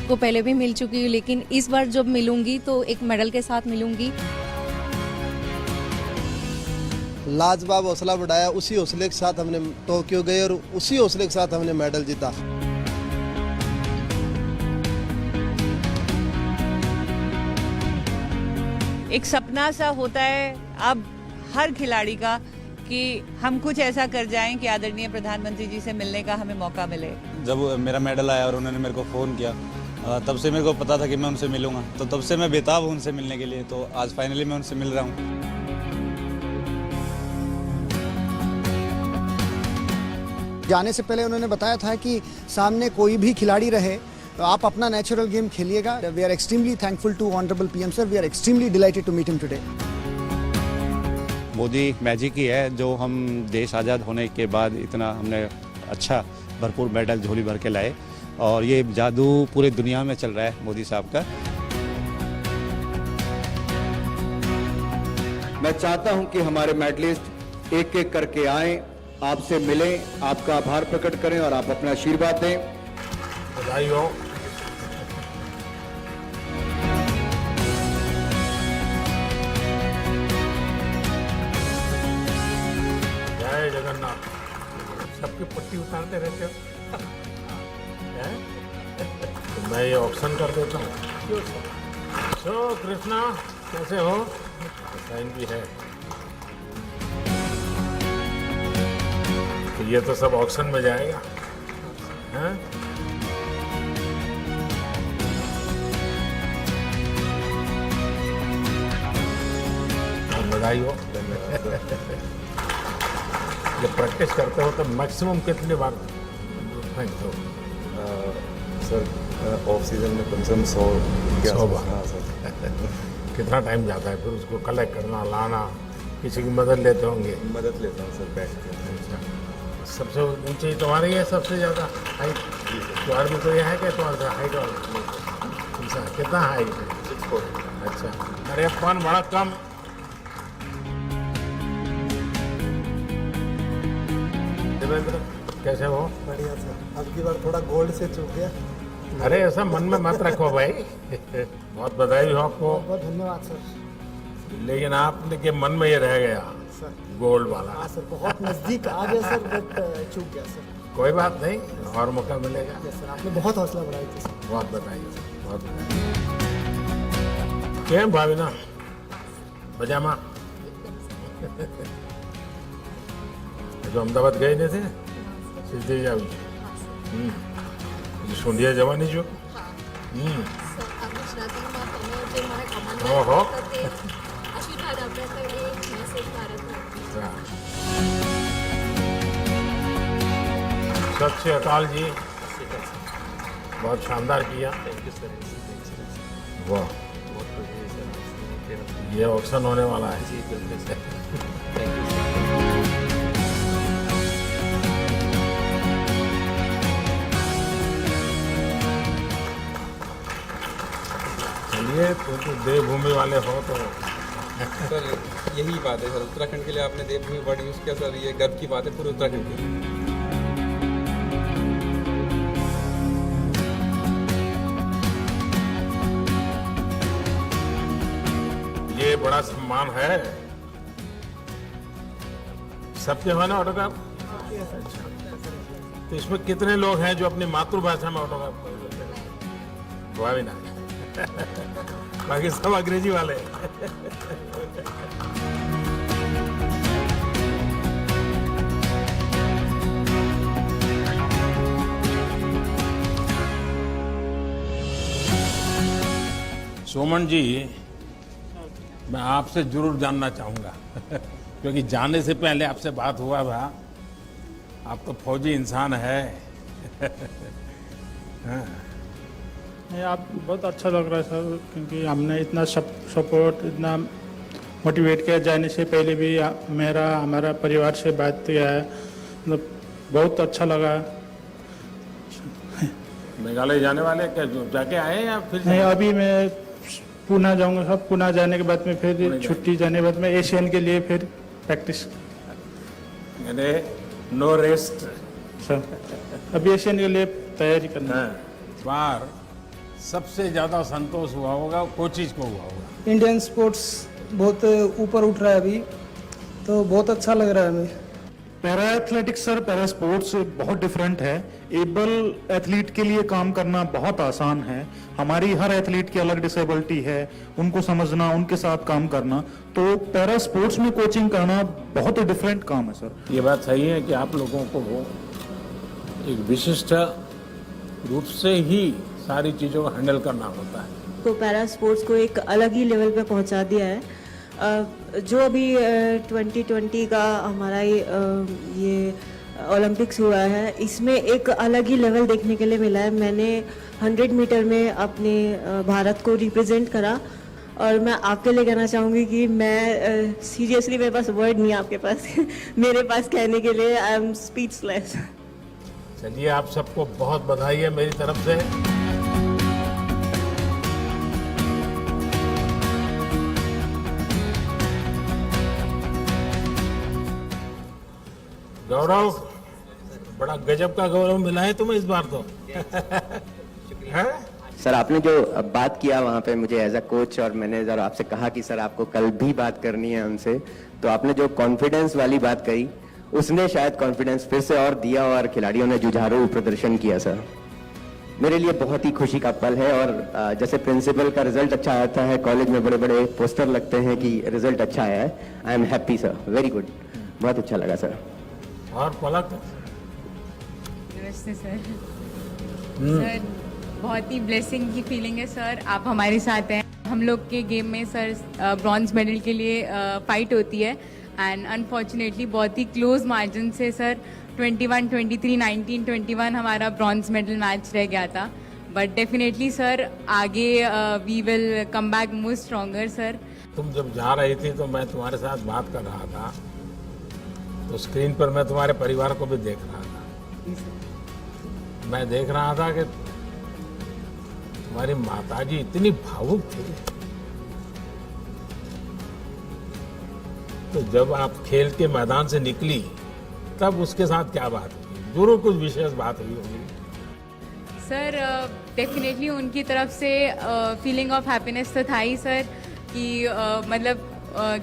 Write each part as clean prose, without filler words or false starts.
को पहले भी मिल चुकी हूँ, लेकिन इस बार जब मिलूंगी तो एक मेडल के साथ मिलूंगी। लाजवाब हौसला बढ़ाया, उसी हौसले के साथ हमने टोक्यो गए और उसी हौसले के साथ हमने मेडल जीता। एक सपना सा होता है अब हर खिलाड़ी का कि हम कुछ ऐसा कर जाएं कि आदरणीय प्रधानमंत्री जी से मिलने का हमें मौका मिले। जब मेरा मेडल आया और उन्होंने मेरे को फ़ोन किया, तब से मेरे को पता था कि मैं उनसे मिलूंगा, तो तब से मैं बेताब हूँ उनसे मिलने के लिए। तो आज फाइनली मैं उनसे मिल रहा हूँ। जाने से पहले उन्होंने बताया था कि सामने कोई भी खिलाड़ी रहे तो आप अपना नेचुरल गेम खेलिएगा। We are extremely thankful to honourable PM sir. We are extremely delighted to meet him today. Modi magic ही है जो हम देश आज़ाद होने के बाद इतना हमने अच्छा भरपूर मेडल झोली भर के लाए, और ये जादू पूरे दुनिया में चल रहा है मोदी साहब का। मैं चाहता हूं कि हमारे मेडलिस्ट एक एक करके आएं, आपसे मिलें, आपका आभार प्रकट करें और आप अपना आशीर्वाद दें। बधाई हो। जय जगन्नाथ। सबकी पट्टी उतारते रहते हो। हैं? तो मैं ये ऑप्शन कर देता हूँ। सो कृष्णा कैसे हो? साइन भी है। तो ये तो सब ऑक्शन में जाएगा। हैं? बधाई हो। जब प्रैक्टिस करते हो तो मैक्सिमम कितनी बार फेंकते हो? सर ऑफ सीजन में कम से कम 100 बार। हाँ सर। कितना टाइम जाता है फिर उसको कलेक्ट करना, लाना? किसी की मदद लेते होंगे? मदद लेता हूँ सर बैठ के। सबसे ऊंची तुम्हारी है, सबसे ज़्यादा हाइट तुम्हारे में तो यह है कि तुम्हारा हाइट और कितना हाइट है? 6'4". अच्छा, अरे अपन बड़ा कम। देवेंद्र कैसे हो? बढ़िया सर। अब की बार थोड़ा गोल्ड से चूक गया। अरे ऐसा मन में मत रखो भाई। बहुत बधाई हो आपको। बहुत धन्यवाद सर। लेकिन आपने के मन में ये रह गया सर गोल्ड वाला। हाँ सर, बहुत नजदीक आ गया सर, बट चूक गया सर। कोई बात नहीं, और मौका मिलेगा। यस सर, आपने बहुत हौसला बढ़ाई थी सर। बहुत बधाई सर, बहुत बधाई। કેમ ભાવિના? મજામાં? જો અમદાવાદ ગઈ નથી ને? સીધી જ આવી સુંઢિયા જવાની છો? ઓહો, सत श्री अकाल जी। बहुत शानदार किया। वाह, ये ऑक्शन होने वाला है। चलिए, तो देवभूमि वाले हो तो सर यही बात है सर, उत्तराखंड के लिए आपने देवभूमि वर्ड यूज़ किया सर, ये गर्व की बात है पूरे उत्तराखंड की। ये बड़ा सम्मान है। सबके हो ना ऑटोग्राफ? तो इसमें कितने लोग हैं जो अपनी मातृभाषा में ऑटोग्राफ कर लेते हैं? भावी ना। बाकी सब अंग्रेजी वाले। सोमन जी, मैं आपसे जरूर जानना चाहूँगा क्योंकि जाने से पहले आपसे बात हुआ था। आप तो फौजी इंसान है। हाँ। नहीं, आप बहुत अच्छा लग रहा है सर, क्योंकि हमने इतना सपोर्ट, इतना मोटिवेट किया। जाने से पहले भी हमारा परिवार से बात किया है, मतलब बहुत अच्छा लगा। मेघालय जाने वाले क्या जाके आए या फिर? नहीं, अभी मैं पुणे जाऊंगा सब। पुणे जाने के बाद में फिर छुट्टी जाने के बाद में एशियन के लिए फिर प्रैक्टिस। मैंने नो रेस्ट सर, अभी एशियन के लिए तैयारी करना है। बार सबसे ज़्यादा संतोष हुआ होगा कोचिज को हुआ होगा। इंडियन स्पोर्ट्स बहुत ऊपर उठ रहा है अभी, तो बहुत अच्छा लग रहा है हमें। Para athletics sir, para sports बहुत डिफरेंट है। एबल एथलीट के लिए काम करना बहुत आसान है। हमारी हर एथलीट की अलग डिसेबिलिटी है, उनको समझना, उनके साथ काम करना, तो पैरा स्पोर्ट्स में कोचिंग करना बहुत ही डिफरेंट काम है सर। ये बात सही है कि आप लोगों को एक विशिष्ट रूप से ही सारी चीज़ों को हैंडल करना होता है। तो पैरा स्पोर्ट्स को एक अलग ही लेवल पे पहुंचा दिया है। जो अभी 2020 का हमारा ये ओलंपिक्स हुआ है, इसमें एक अलग ही लेवल देखने के लिए मिला है। मैंने 100 मीटर में अपने भारत को रिप्रेजेंट करा, और मैं आपके लिए कहना चाहूँगी कि मैं सीरियसली मेरे पास वर्ड नहीं है आपके पास मेरे पास कहने के लिए। I am speechless. चलिए, आप सबको बहुत बधाई है मेरी तरफ से। गौरव, बड़ा गजब का गौरव मिला है तुम्हें इस बार तो। हैं? सर, आपने जो बात किया वहाँ पे मुझे एज अ कोच और मैनेजर आपसे कहा कि सर आपको कल भी बात करनी है हमसे, तो आपने जो कॉन्फिडेंस वाली बात कही उसने शायद कॉन्फिडेंस फिर से और दिया और खिलाड़ियों ने जुझारू प्रदर्शन किया। सर, मेरे लिए बहुत ही खुशी का पल है। और जैसे प्रिंसिपल का रिजल्ट अच्छा आता है, कॉलेज में बड़े बड़े पोस्टर लगते हैं कि रिजल्ट अच्छा आया है। I am happy sir, very good, बहुत अच्छा लगा सर। और पलक? नमस्ते सर। सर, बहुत ही ब्लेसिंग की फीलिंग है सर, आप हमारे साथ हैं। हम लोग के गेम में सर ब्रॉन्ज मेडल के लिए फाइट होती है, एंड अनफॉर्चुनेटली बहुत ही क्लोज मार्जिन से सर 21-23, 19-21 हमारा ब्रॉन्ज मेडल मैच रह गया था। बट डेफिनेटली सर आगे we will come back more stronger sir. तुम जब जा रही थी तो मैं तुम्हारे साथ बात कर रहा था, तो स्क्रीन पर मैं तुम्हारे परिवार को भी देख रहा था। मैं देख रहा था कि तुम्हारी माताजी इतनी भावुक थी। तो जब आप खेल के मैदान से निकली तब उसके साथ क्या बात हुई? जरूर कुछ विशेष बात हुई होगी। सर डेफिनेटली उनकी तरफ से फीलिंग ऑफ हैप्पीनेस तो था ही सर, कि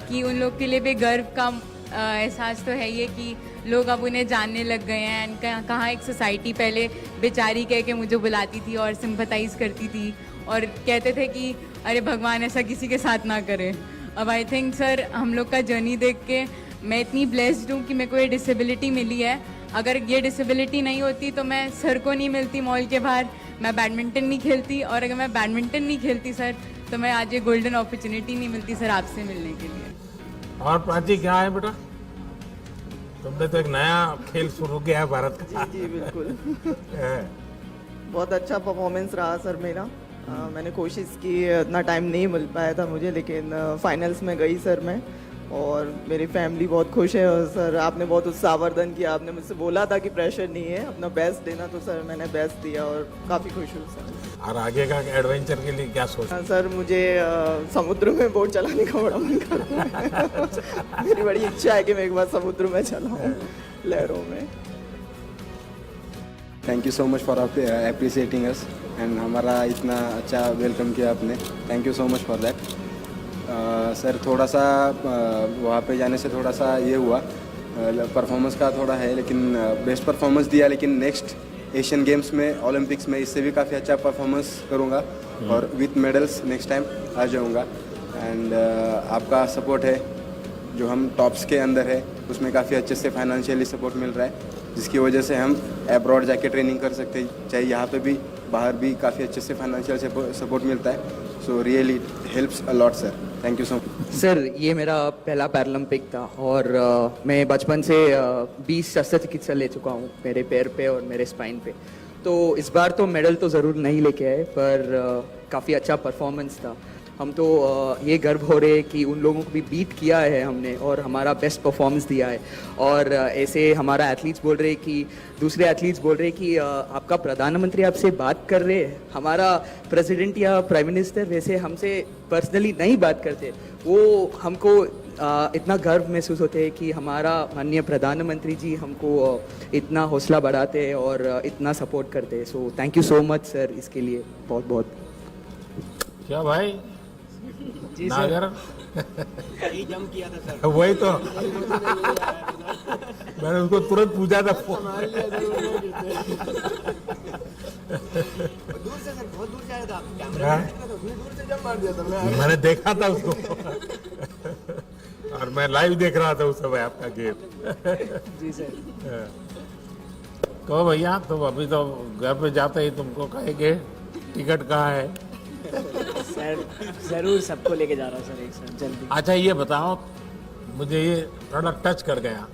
कि उन लोग के लिए भी गर्व का एहसास तो है ये कि लोग अब उन्हें जानने लग गए हैं। एंड कहाँ एक सोसाइटी पहले बेचारी कह के मुझे बुलाती थी और सिंपथाइज करती थी और कहते थे कि अरे भगवान ऐसा किसी के साथ ना करे। अब आई थिंक सर हम लोग का जर्नी देख के मैं इतनी ब्लेस्ड हूँ कि मेरे को ये डिसेबिलिटी मिली है। अगर ये डिसेबिलिटी नहीं होती तो मैं सर को नहीं मिलती मॉल के बाहर, मैं बैडमिंटन नहीं खेलती, और अगर मैं बैडमिंटन नहीं खेलती सर तो मैं आज ये गोल्डन अपॉर्चुनिटी नहीं मिलती सर आपसे मिलने के लिए। और प्राची क्या है बेटा, तुमने तो एक नया खेल शुरू किया है भारत का। जी बिल्कुल बहुत अच्छा परफॉर्मेंस रहा सर मेरा। मैंने कोशिश की, इतना टाइम नहीं मिल पाया था मुझे, लेकिन फाइनल्स में गई सर मैं, और मेरी फैमिली बहुत खुश है। और सर आपने बहुत उत्साहवर्धन किया, आपने मुझसे बोला था कि प्रेशर नहीं है, अपना बेस्ट देना, तो सर मैंने बेस्ट दिया और काफ़ी खुश हूँ सर। और आगे का एडवेंचर के लिए क्या सोचा? सर मुझे समुद्र में बोट चलाने का बड़ा मन कर रहा है। मेरी बड़ी इच्छा है कि मैं एक बार समुद्र में चलाऊँ लहरों में। Thank you so much for appreciating us, and हमारा इतना अच्छा वेलकम किया आपने, thank you so much for that. Sir थोड़ा सा वहाँ पे जाने से थोड़ा सा ये हुआ, परफॉर्मेंस का थोड़ा है, लेकिन बेस्ट परफॉर्मेंस दिया, लेकिन नेक्स्ट एशियन गेम्स में, ओलंपिक्स में इससे भी काफ़ी अच्छा परफॉर्मेंस करूँगा और विथ मेडल्स नेक्स्ट टाइम आ जाऊँगा। एंड आपका सपोर्ट है जो हम टॉप्स के अंदर है उसमें काफ़ी अच्छे से फाइनेंशियली सपोर्ट मिल रहा है, जिसकी वजह से हम अब्रॉड जाके ट्रेनिंग कर सकते हैं, चाहे यहाँ पे भी बाहर भी काफ़ी अच्छे से फाइनेंशियल सपोर्ट मिलता है। So really helps a lot sir, thank you so much. Sir ये मेरा पहला पैरालंपिक था और मैं बचपन से 20 शस्त्रचिकित्सा ले चुका हूँ मेरे पैर पे और मेरे स्पाइन पे, तो इस बार तो मेडल तो ज़रूर नहीं लेके आए, पर काफ़ी अच्छा परफॉर्मेंस था। हम तो ये गर्व हो रहे कि उन लोगों को भी बीट किया है हमने और हमारा बेस्ट परफॉर्मेंस दिया है। और ऐसे हमारा एथलीट्स बोल रहे कि दूसरे एथलीट्स बोल रहे कि आपका प्रधानमंत्री आपसे बात कर रहे हैं, हमारा प्रेसिडेंट या प्राइम मिनिस्टर वैसे हमसे पर्सनली नहीं बात करते, वो हमको इतना गर्व महसूस होते है कि हमारा माननीय प्रधानमंत्री जी हमको इतना हौसला बढ़ाते हैं और इतना सपोर्ट करते हैं। So thank you so much sir, इसके लिए बहुत बहुत। क्या भाई जी नागर यही जम किया था सर। वही तो मैंने उसको तुरंत पूछा था फोन दूर से सर, बहुत दूर से आया था, हाँ? दूर से जम मार दिया था मैंने देखा था उसको और मैं लाइव देख रहा था उस समय आपका गेम। जी सर। कहो भैया, तुम अभी तो घर पे जाते ही तुमको कहेंगे टिकट कहाँ है। सर जरूर सबको लेके जा रहा हूँ सर एक साथ जल्दी। अच्छा ये बताओ, मुझे ये थोड़ा टच कर गया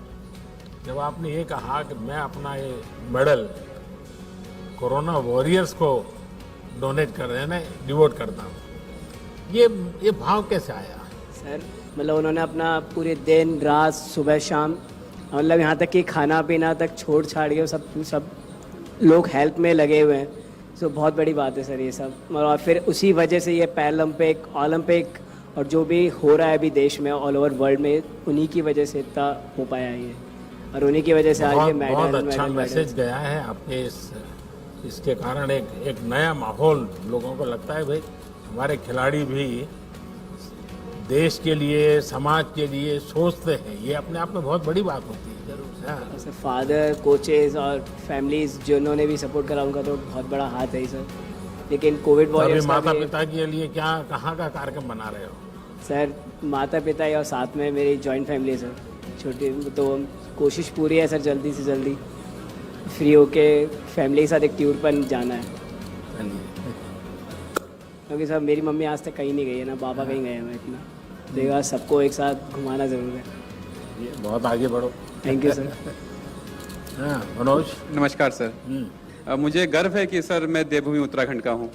जब आपने ये कहा कि मैं अपना ये मेडल कोरोना वॉरियर्स को डोनेट कर रहे हैं ना, डिवोट करता हूँ। ये भाव कैसे आया? सर मतलब उन्होंने अपना पूरे दिन रात सुबह शाम मतलब यहाँ तक कि खाना पीना तक छोड़ छाड़ के सब लोग हेल्प में लगे हुए हैं। सो बहुत बड़ी बात है सर ये सब। और फिर उसी वजह से ये पैरालंपिक, ओलंपिक और जो भी हो रहा है अभी देश में ऑल ओवर वर्ल्ड में, उन्हीं की वजह से इतना हो पाया है ये, और उन्हीं की वजह से आज ये मेडल। बहुत अच्छा मैसेज गया है आपके इसके कारण एक नया माहौल लोगों को लगता है भाई हमारे खिलाड़ी भी देश के लिए, समाज के लिए सोचते हैं। ये अपने आप में बहुत बड़ी बात होती है। जरूर फादर, कोचेस और फैमिलीज जिन्होंने भी सपोर्ट करा उनका तो बहुत बड़ा हाथ है ही सर। लेकिन कोविड वॉरियर्स माता पिता के लिए क्या कहाँ का कार्यक्रम बना रहे हो? सर माता पिता और साथ में मेरी जॉइंट फैमिली है सर, छोटी, तो कोशिश पूरी है सर जल्दी से जल्दी फ्री होके फैमिली के साथ एक टूर पर जाना है। क्योंकि सर मेरी मम्मी आज तक कहीं नहीं गई है ना पापा कहीं गए हैं, इतना देखा सबको एक साथ घुमाना जरूर है। ये बहुत आगे बढ़ो। Thank you sir. हाँ मनोज। नमस्कार सर। मुझे गर्व है कि सर मैं देवभूमि उत्तराखंड का हूँ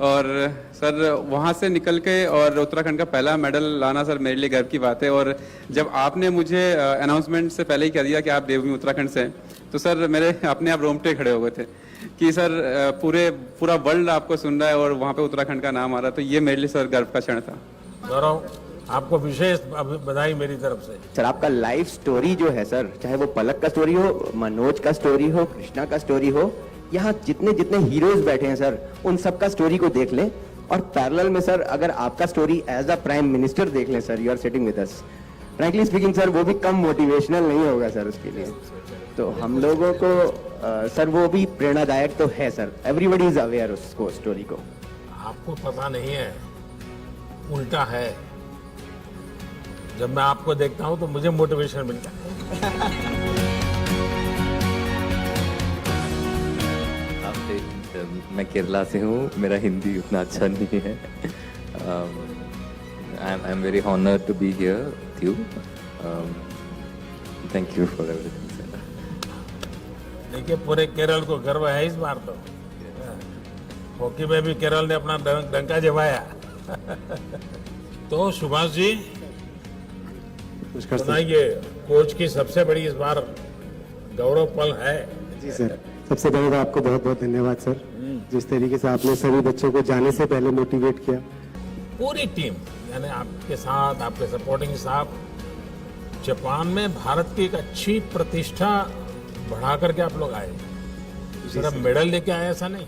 और सर वहाँ से निकल के और उत्तराखंड का पहला मेडल लाना सर मेरे लिए गर्व की बात है। और जब आपने मुझे अनाउंसमेंट से पहले ही कह दिया कि आप देवभूमि उत्तराखंड से हैं, तो सर मेरे अपने आप रोंगटे खड़े हो गए थे कि सर पूरा वर्ल्ड आपको सुन रहा है और वहाँ पे उत्तराखंड का नाम आ रहा है। तो ये मेरे लिए सर गर्व का क्षण था। गौरव, आपको विशेष बधाई मेरी तरफ से। सर आपका लाइफ स्टोरी जो है सर, चाहे वो पलक का स्टोरी हो, मनोज का स्टोरी हो, कृष्णा का स्टोरी हो, यहाँ जितने जितने हीरोज बैठे हैं सर, उन सबका स्टोरी को देख लें। और पैरेलल में सर अगर आपका story as a prime minister देख लें sir, you are sitting with us, frankly speaking sir वो भी कम मोटिवेशनल नहीं होगा सर उसके लिए। तो हम लोगों को सर वो भी प्रेरणादायक तो है सर। एवरीबडी इज अवेयर उसको स्टोरी को। आपको पता नहीं है, उल्टा है। जब मैं आपको देखता हूँ तो मुझे मोटिवेशन मिलता है। मैं केरला से हूँ, मेरा हिंदी उतना अच्छा नहीं है। I am very honoured to be here with you. Thank you for everything. देखिए पूरे केरल को गर्व है इस बार तो। हॉकी में भी केरल ने अपना डंका जमाया। तो सुभाष जी बताइए, कोच की सबसे बड़ी इस बार गौरव पल है। जी सर, सबसे पहले तो आपको बहुत बहुत धन्यवाद सर, जिस तरीके से आपने सभी बच्चों को जाने से पहले मोटिवेट किया। पूरी टीम यानी आपके साथ, आपके सपोर्टिंग स्टाफ, जापान में भारत की एक अच्छी प्रतिष्ठा बढ़ा करके आप लोग आए। सिर्फ मेडल लेके आए ऐसा नहीं,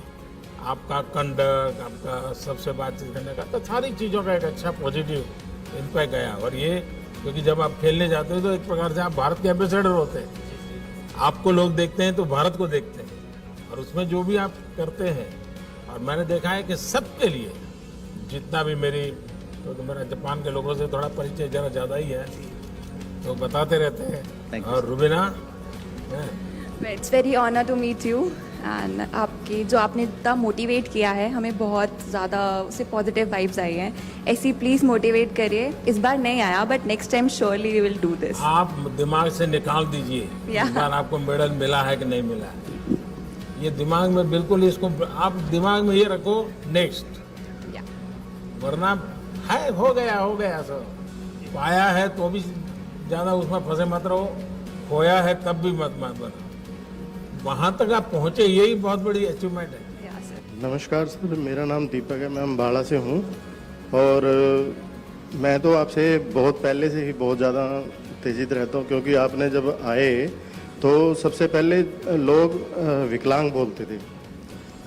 आपका कंडक्ट, आपका सबसे बातचीत करने का, तो सारी चीज़ों का एक अच्छा पॉजिटिव इम्पैक्ट गया। और ये क्योंकि जब आप खेलने जाते हो तो एक प्रकार से आप भारत के एम्बेसडर होते हैं। आपको लोग देखते हैं तो भारत को देखते हैं, और उसमें जो भी आप करते हैं, और मैंने देखा है कि सबके लिए, जितना भी मेरी तो मेरा जापान के लोगों से थोड़ा परिचय जरा ज़्यादा ही है तो बताते रहते हैं। और Rubina, it's very honour to meet you and आपकी जो आपने इतना मोटिवेट किया है, हमें बहुत ज़्यादा उससे पॉजिटिव वाइब्स आई हैं। ऐसी प्लीज़ मोटिवेट करिए। इस बार नहीं आया but next time surely we will do this. आप दिमाग से निकाल दीजिए इस बार आपको मेडल मिला है कि नहीं मिला है, ये दिमाग में बिल्कुल इसको आप दिमाग में ये रखो नेक्स्ट। वरना है हो गया सर, पाया है तो भी ज़्यादा उसमें फंसे मत रहो, खोया है तब भी मत बनो, वहाँ तक आप पहुँचे, यही बहुत बड़ी अचीवमेंट है। नमस्कार सर, मेरा नाम दीपक है, मैं अम्बाड़ा से हूँ और मैं तो आपसे बहुत पहले से ही बहुत ज़्यादा उत्तेजित रहता हूँ, क्योंकि आपने जब आए तो सबसे पहले लोग विकलांग बोलते थे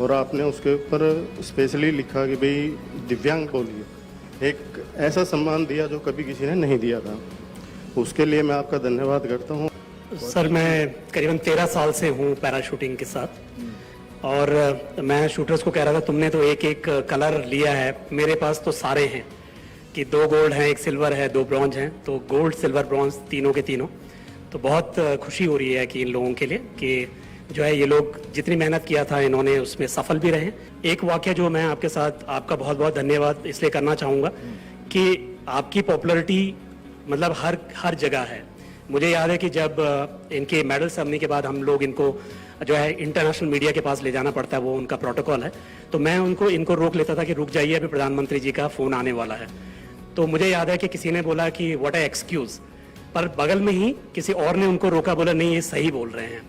और आपने उसके ऊपर स्पेशली लिखा कि भाई दिव्यांग बोलिए, एक ऐसा सम्मान दिया जो कभी किसी ने नहीं दिया था। उसके लिए मैं आपका धन्यवाद करता हूँ। सर मैं करीबन 13 साल से हूँ पैराशूटिंग के साथ और मैं शूटर्स को कह रहा था तुमने तो एक एक कलर लिया है, मेरे पास तो सारे हैं कि 2 गोल्ड हैं, 1 सिल्वर है, 2 ब्रॉन्ज हैं, तो गोल्ड सिल्वर ब्रॉन्ज तीनों के तीनों। तो बहुत खुशी हो रही है कि इन लोगों के लिए कि जो है ये लोग जितनी मेहनत किया था इन्होंने उसमें सफल भी रहे। एक वाकया जो मैं आपके साथ आपका बहुत बहुत धन्यवाद इसलिए करना चाहूँगा कि आपकी पॉपुलैरिटी मतलब हर जगह है। मुझे याद है कि जब इनके मेडल सेरेमनी के बाद हम लोग इनको जो है इंटरनेशनल मीडिया के पास ले जाना पड़ता है, वो उनका प्रोटोकॉल है, तो मैं इनको रोक लेता था कि रुक जाइए अभी प्रधानमंत्री जी का फ़ोन आने वाला है। तो मुझे याद है कि किसी ने बोला कि व्हाट अ एक्सक्यूज़, पर बगल में ही किसी और ने उनको रोका, बोला नहीं ये सही बोल रहे हैं।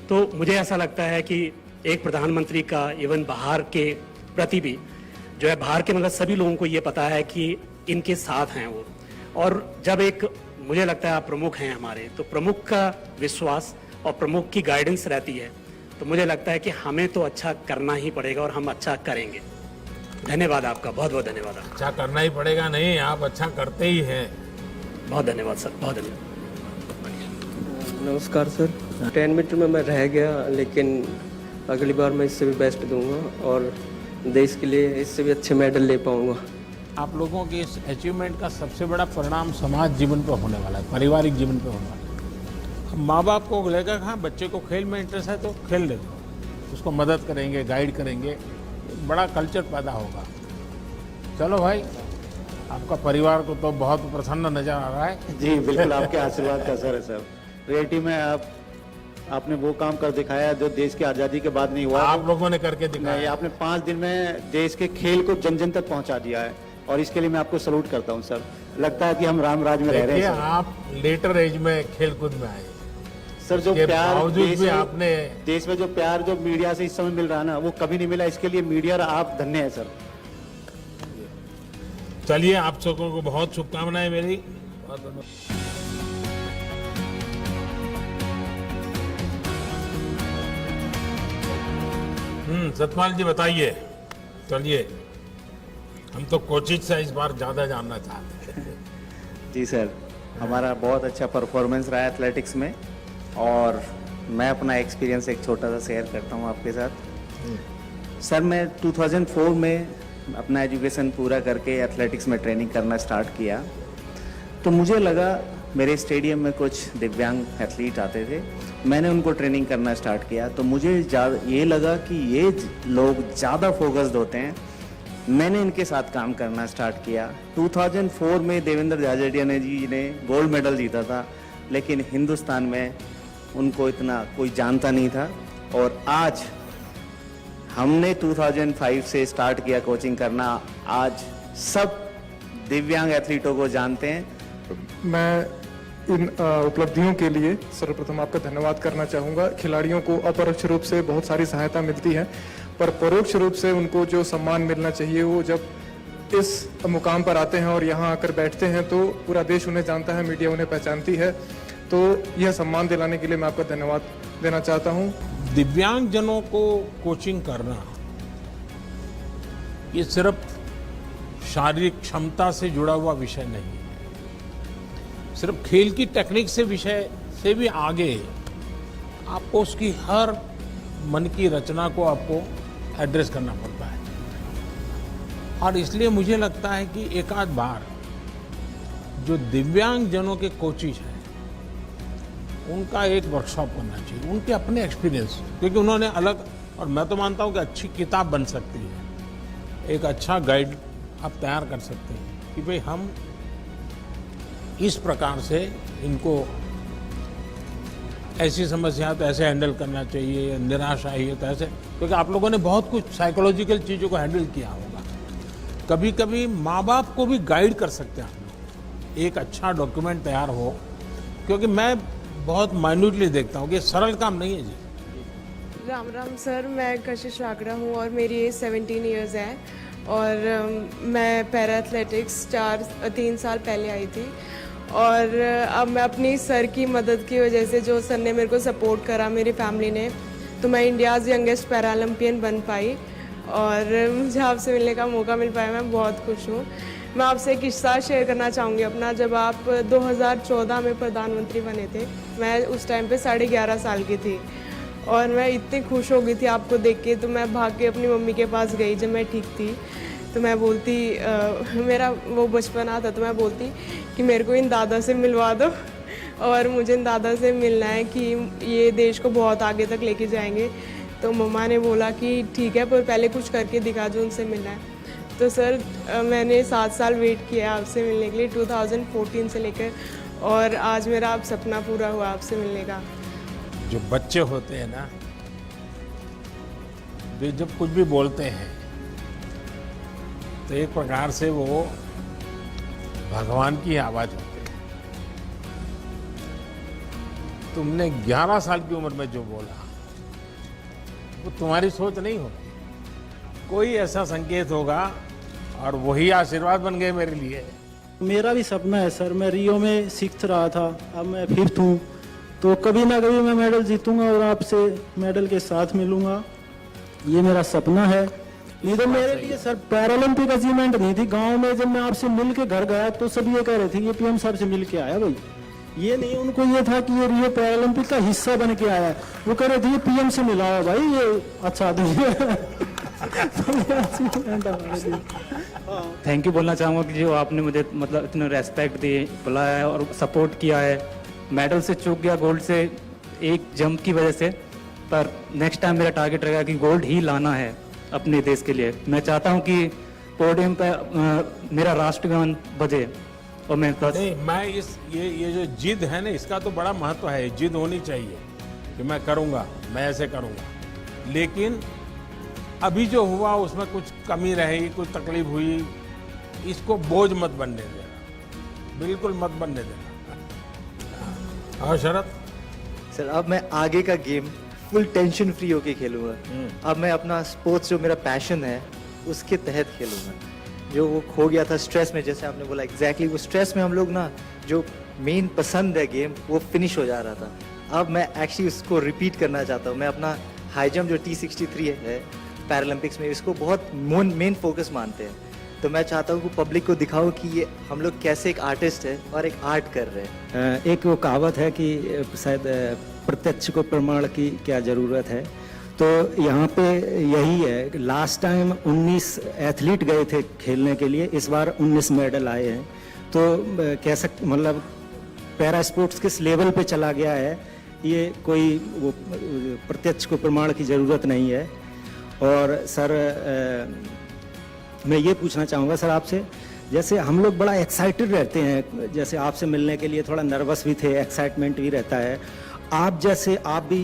तो मुझे ऐसा लगता है कि एक प्रधानमंत्री का इवन बाहर के प्रति भी जो है बाहर के मतलब सभी लोगों को ये पता है कि इनके साथ हैं वो। और जब एक मुझे लगता है आप प्रमुख हैं हमारे, तो प्रमुख का विश्वास और प्रमुख की गाइडेंस रहती है, तो मुझे लगता है कि हमें तो अच्छा करना ही पड़ेगा और हम अच्छा करेंगे। धन्यवाद आपका, बहुत बहुत धन्यवाद। अच्छा करना ही पड़ेगा नहीं, आप अच्छा करते ही हैं। बहुत धन्यवाद सर, बहुत धन्यवाद। नमस्कार सर, 10 मिनट में मैं रह गया, लेकिन अगली बार मैं इससे भी बेस्ट दूंगा और देश के लिए इससे भी अच्छे मेडल ले पाऊंगा। आप लोगों की इस अचीवमेंट का सबसे बड़ा परिणाम समाज जीवन पर होने वाला है, पारिवारिक जीवन पर होने वाला है। अब माँ बाप को लेकर हाँ बच्चे को खेल में इंटरेस्ट है तो खेल ले, उसको मदद करेंगे, गाइड करेंगे, बड़ा कल्चर पैदा होगा। चलो भाई, आपका परिवार को तो बहुत प्रसन्न नजर आ रहा है। जी बिल्कुल, आपके आशीर्वाद का असर है सर। रियलिटी में आपने वो काम कर दिखाया जो देश की आज़ादी के बाद नहीं हुआ। आप लोगों ने करके दिखाया। आपने 5 दिन में देश के खेल को जन जन तक पहुंचा दिया है और इसके लिए मैं आपको सलूट करता हूं सर। लगता है कि हम राम राज में रह रहे हैं सर। आप लेटर एज में खेलकूद में आए सर, जो प्यार देश में जो प्यार जो मीडिया से इस समय मिल रहा है ना, वो कभी नहीं मिला। इसके लिए मीडिया और आप धन्य है सर। चलिए, आप सबको को बहुत शुभकामनाएं मेरी। सतपाल जी बताइए। चलिए, हम तो कोचिंग से इस बार ज्यादा जानना चाहते हैं। जी सर, हमारा बहुत अच्छा परफॉर्मेंस रहा है एथलेटिक्स में और मैं अपना एक्सपीरियंस एक छोटा सा शेयर करता हूँ आपके साथ। सर, मैं 2004 में अपना एजुकेशन पूरा करके एथलेटिक्स में ट्रेनिंग करना स्टार्ट किया, तो मुझे लगा मेरे स्टेडियम में कुछ दिव्यांग एथलीट आते थे, मैंने उनको ट्रेनिंग करना स्टार्ट किया, तो मुझे ये लगा कि ये लोग ज़्यादा फोकस्ड होते हैं। मैंने इनके साथ काम करना स्टार्ट किया। 2004 में देवेंद्र झाझड़िया जी ने गोल्ड मेडल जीता था, लेकिन हिंदुस्तान में उनको इतना कोई जानता नहीं था। और आज हमने 2005 से स्टार्ट किया कोचिंग करना, आज सब दिव्यांग एथलीटों को जानते हैं। मैं इन उपलब्धियों के लिए सर्वप्रथम आपका धन्यवाद करना चाहूँगा। खिलाड़ियों को अपरोक्ष रूप से बहुत सारी सहायता मिलती है, पर परोक्ष रूप से उनको जो सम्मान मिलना चाहिए, वो जब इस मुकाम पर आते हैं और यहाँ आकर बैठते हैं तो पूरा देश उन्हें जानता है, मीडिया उन्हें पहचानती है। तो यह सम्मान दिलाने के लिए मैं आपका धन्यवाद देना चाहता हूँ। दिव्यांग जनों को कोचिंग करना ये सिर्फ शारीरिक क्षमता से जुड़ा हुआ विषय नहीं है, सिर्फ खेल की टेक्निक से विषय से भी आगे आपको उसकी हर मन की रचना को आपको एड्रेस करना पड़ता है। और इसलिए मुझे लगता है कि एक आध बार जो दिव्यांग जनों के कोचिज हैं उनका एक वर्कशॉप करना चाहिए, उनके अपने एक्सपीरियंस, क्योंकि उन्होंने अलग, और मैं तो मानता हूं कि अच्छी किताब बन सकती है, एक अच्छा गाइड आप तैयार कर सकते हैं कि भाई हम इस प्रकार से इनको ऐसी समस्या तो ऐसे हैंडल करना चाहिए, निराशा आई है तो ऐसे, क्योंकि आप लोगों ने बहुत कुछ साइकोलॉजिकल चीज़ों को हैंडल किया होगा। कभी कभी माँ बाप को भी गाइड कर सकते हैं आप, एक अच्छा डॉक्यूमेंट तैयार हो, क्योंकि मैं बहुत माइन्यूटली देखता हूँ कि सरल काम नहीं है जी। राम राम सर, मैं कशिश रागड़ा हूँ और मेरी एज 17 ईयर्स है और मैं पैरा एथलेटिक्स 3 साल पहले आई थी और अब मैं अपनी सर की मदद की वजह से, जो सर ने मेरे को सपोर्ट करा, मेरी फैमिली ने, तो मैं इंडियाज़ यंगेस्ट पैरालंपियन बन पाई और मुझे आपसे मिलने का मौका मिल पाया। मैं बहुत खुश हूँ। मैं आपसे एक किस्सा शेयर करना चाहूँगी अपना। जब आप 2014 में प्रधानमंत्री बने थे, मैं उस टाइम पे 11.5 साल की थी और मैं इतनी खुश हो गई थी आपको देख के, तो मैं भाग के अपनी मम्मी के पास गई जब मैं ठीक थी। तो मैं बोलती, मेरा वो बचपन आता, तो मैं बोलती कि मेरे को इन दादा से मिलवा दो और मुझे इन दादा से मिलना है कि ये देश को बहुत आगे तक लेके जाएंगे। तो मम्मा ने बोला कि ठीक है, पर पहले कुछ करके दिखा जो उनसे मिलना है। तो सर मैंने 7 साल वेट किया आपसे मिलने के लिए, 2014 से लेकर, और आज मेरा अब सपना पूरा हुआ आपसे मिलने का। जो बच्चे होते हैं ना, वे जब कुछ भी बोलते हैं तो एक प्रकार से वो भगवान की आवाज होती है। तुमने 11 साल की उम्र में जो बोला वो तुम्हारी सोच नहीं होगी, कोई ऐसा संकेत होगा और वही आशीर्वाद बन गए मेरे लिए। मेरा भी सपना है सर, मैं रियो में 6th रहा था, अब मैं 5th हूँ, तो कभी ना कभी मैं मेडल जीतूंगा और आपसे मेडल के साथ मिलूंगा, ये मेरा सपना है। नहीं तो मेरे लिए सर पैरालंपिक अचीवमेंट नहीं थी। गांव में जब मैं आपसे मिल के घर गया तो सब ये कह रहे थे ये पीएम साहब से मिल के आया भाई, ये नहीं, उनको ये था कि ये रियो पैरालंपिक का हिस्सा बन के आया है। वो कह रहे थे ये पीएम से मिला है भाई, ये अच्छा थैंक यू बोलना चाहूँगा कि जो आपने मुझे मतलब इतना रेस्पेक्ट दी, बुलाया और सपोर्ट किया है। मेडल से चूक गया, गोल्ड से एक जंप की वजह से, पर नेक्स्ट टाइम मेरा टारगेट रहेगा कि गोल्ड ही लाना है अपने देश के लिए। मैं चाहता हूँ कि पोडियम पे मेरा राष्ट्रगान बजे और मैं नहीं, मैं ये जो जिद है ना, इसका तो बड़ा महत्व है। जिद होनी चाहिए कि मैं करूँगा, मैं ऐसे करूँगा, लेकिन अभी जो हुआ उसमें कुछ कमी रही, कुछ तकलीफ हुई, इसको बोझ मत बनने देना, बिल्कुल मत बनने देना। और शरद सर, अब मैं आगे का गेम फुल टेंशन फ्री होके खेलूंगा। अब मैं अपना स्पोर्ट्स जो मेरा पैशन है उसके तहत खेलूंगा। जो वो खो गया था स्ट्रेस में, जैसे आपने बोला एग्जैक्टली, वो स्ट्रेस में हम लोग ना, जो मेन पसंद है गेम, वो फिनिश हो जा रहा था। अब मैं एक्चुअली उसको रिपीट करना चाहता हूँ। मैं अपना हाई जंप जो T63 है पैरालंपिक्स में, इसको बहुत मेन फोकस मानते हैं। तो मैं चाहता हूँ कि पब्लिक को दिखाऊं कि ये हम लोग कैसे एक आर्टिस्ट है और एक आर्ट कर रहे हैं। एक वो कहावत है कि शायद प्रत्यक्ष को प्रमाण की क्या ज़रूरत है, तो यहाँ पे यही है। लास्ट टाइम 19 एथलीट गए थे खेलने के लिए, इस बार 19 मेडल आए हैं। तो कह सकते मतलब पैरा स्पोर्ट्स किस लेवल पे चला गया है, ये कोई वो प्रत्यक्ष को प्रमाण की ज़रूरत नहीं है। और सर मैं ये पूछना चाहूँगा सर आपसे, जैसे हम लोग बड़ा एक्साइटेड रहते हैं, जैसे आपसे मिलने के लिए थोड़ा नर्वस भी थे, एक्साइटमेंट भी रहता है। आप जैसे आप भी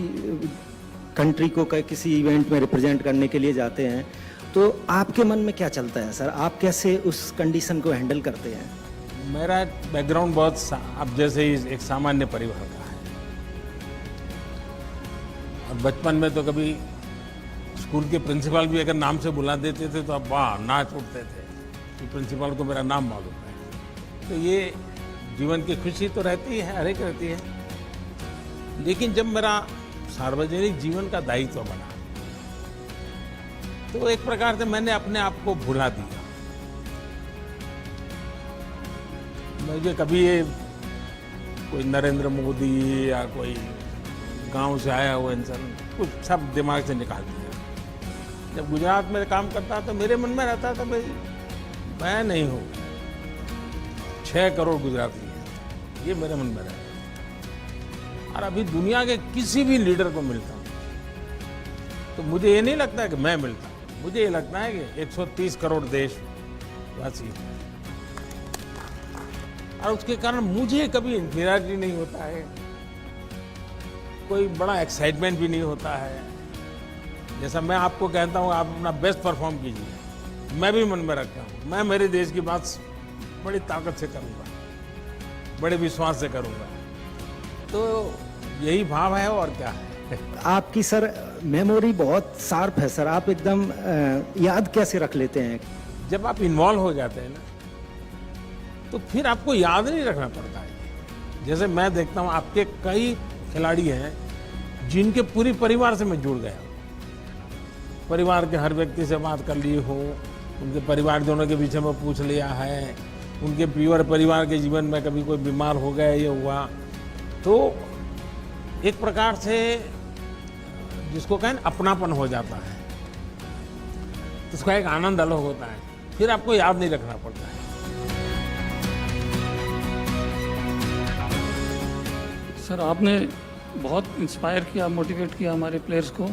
कंट्री को किसी इवेंट में रिप्रेजेंट करने के लिए जाते हैं, तो आपके मन में क्या चलता है सर? आप कैसे उस कंडीशन को हैंडल करते हैं? मेरा बैकग्राउंड बहुत अब जैसे ही एक सामान्य परिवार का है, और बचपन में तो कभी स्कूल के प्रिंसिपल भी अगर नाम से बुला देते थे तो अब वाह नाच उठते थे कि प्रिंसिपल को मेरा नाम मालूम है। तो ये जीवन की खुशी तो रहती है, हर एक रहती है। लेकिन जब मेरा सार्वजनिक जीवन का दायित्व बना, तो एक प्रकार से मैंने अपने आप को भुला दिया। मुझे कभी ये कोई नरेंद्र मोदी या कोई गांव से आया हुआ इंसान, कुछ सब दिमाग से निकाल दिया। जब गुजरात में काम करता तो मेरे मन में रहता था भाई मैं नहीं हूँ, 6 करोड़ गुजराती हैं, ये मेरे मन में रहता। और अभी दुनिया के किसी भी लीडर को मिलता हूँ तो मुझे ये नहीं लगता है कि मैं मिलता हूँ, मुझे ये लगता है कि 130 करोड़ देशवासी हैं, और उसके कारण मुझे कभी इंफीरियरिटी नहीं होता है, कोई बड़ा एक्साइटमेंट भी नहीं होता है। जैसा मैं आपको कहता हूँ आप अपना बेस्ट परफॉर्म कीजिए, मैं भी मन में रखता हूँ मैं मेरे देश की बात बड़ी ताकत से करूँगा, बड़े विश्वास से करूँगा। तो यही भाव है और क्या है। आपकी सर मेमोरी बहुत शार्प है सर, आप एकदम याद कैसे रख लेते हैं? जब आप इन्वॉल्व हो जाते हैं ना तो फिर आपको याद नहीं रखना पड़ता है। जैसे मैं देखता हूँ आपके कई खिलाड़ी हैं जिनके पूरी परिवार से मैं जुड़ गया, परिवार के हर व्यक्ति से बात कर ली हो, उनके परिवारजनों के विषय में पूछ लिया है, उनके प्योर परिवार के जीवन में कभी कोई बीमार हो गया ये हुआ, तो एक प्रकार से जिसको कहें अपनापन हो जाता है, तो उसका एक आनंद अलग होता है, फिर आपको याद नहीं रखना पड़ता है। सर आपने बहुत इंस्पायर किया, मोटिवेट किया हमारे प्लेयर्स को,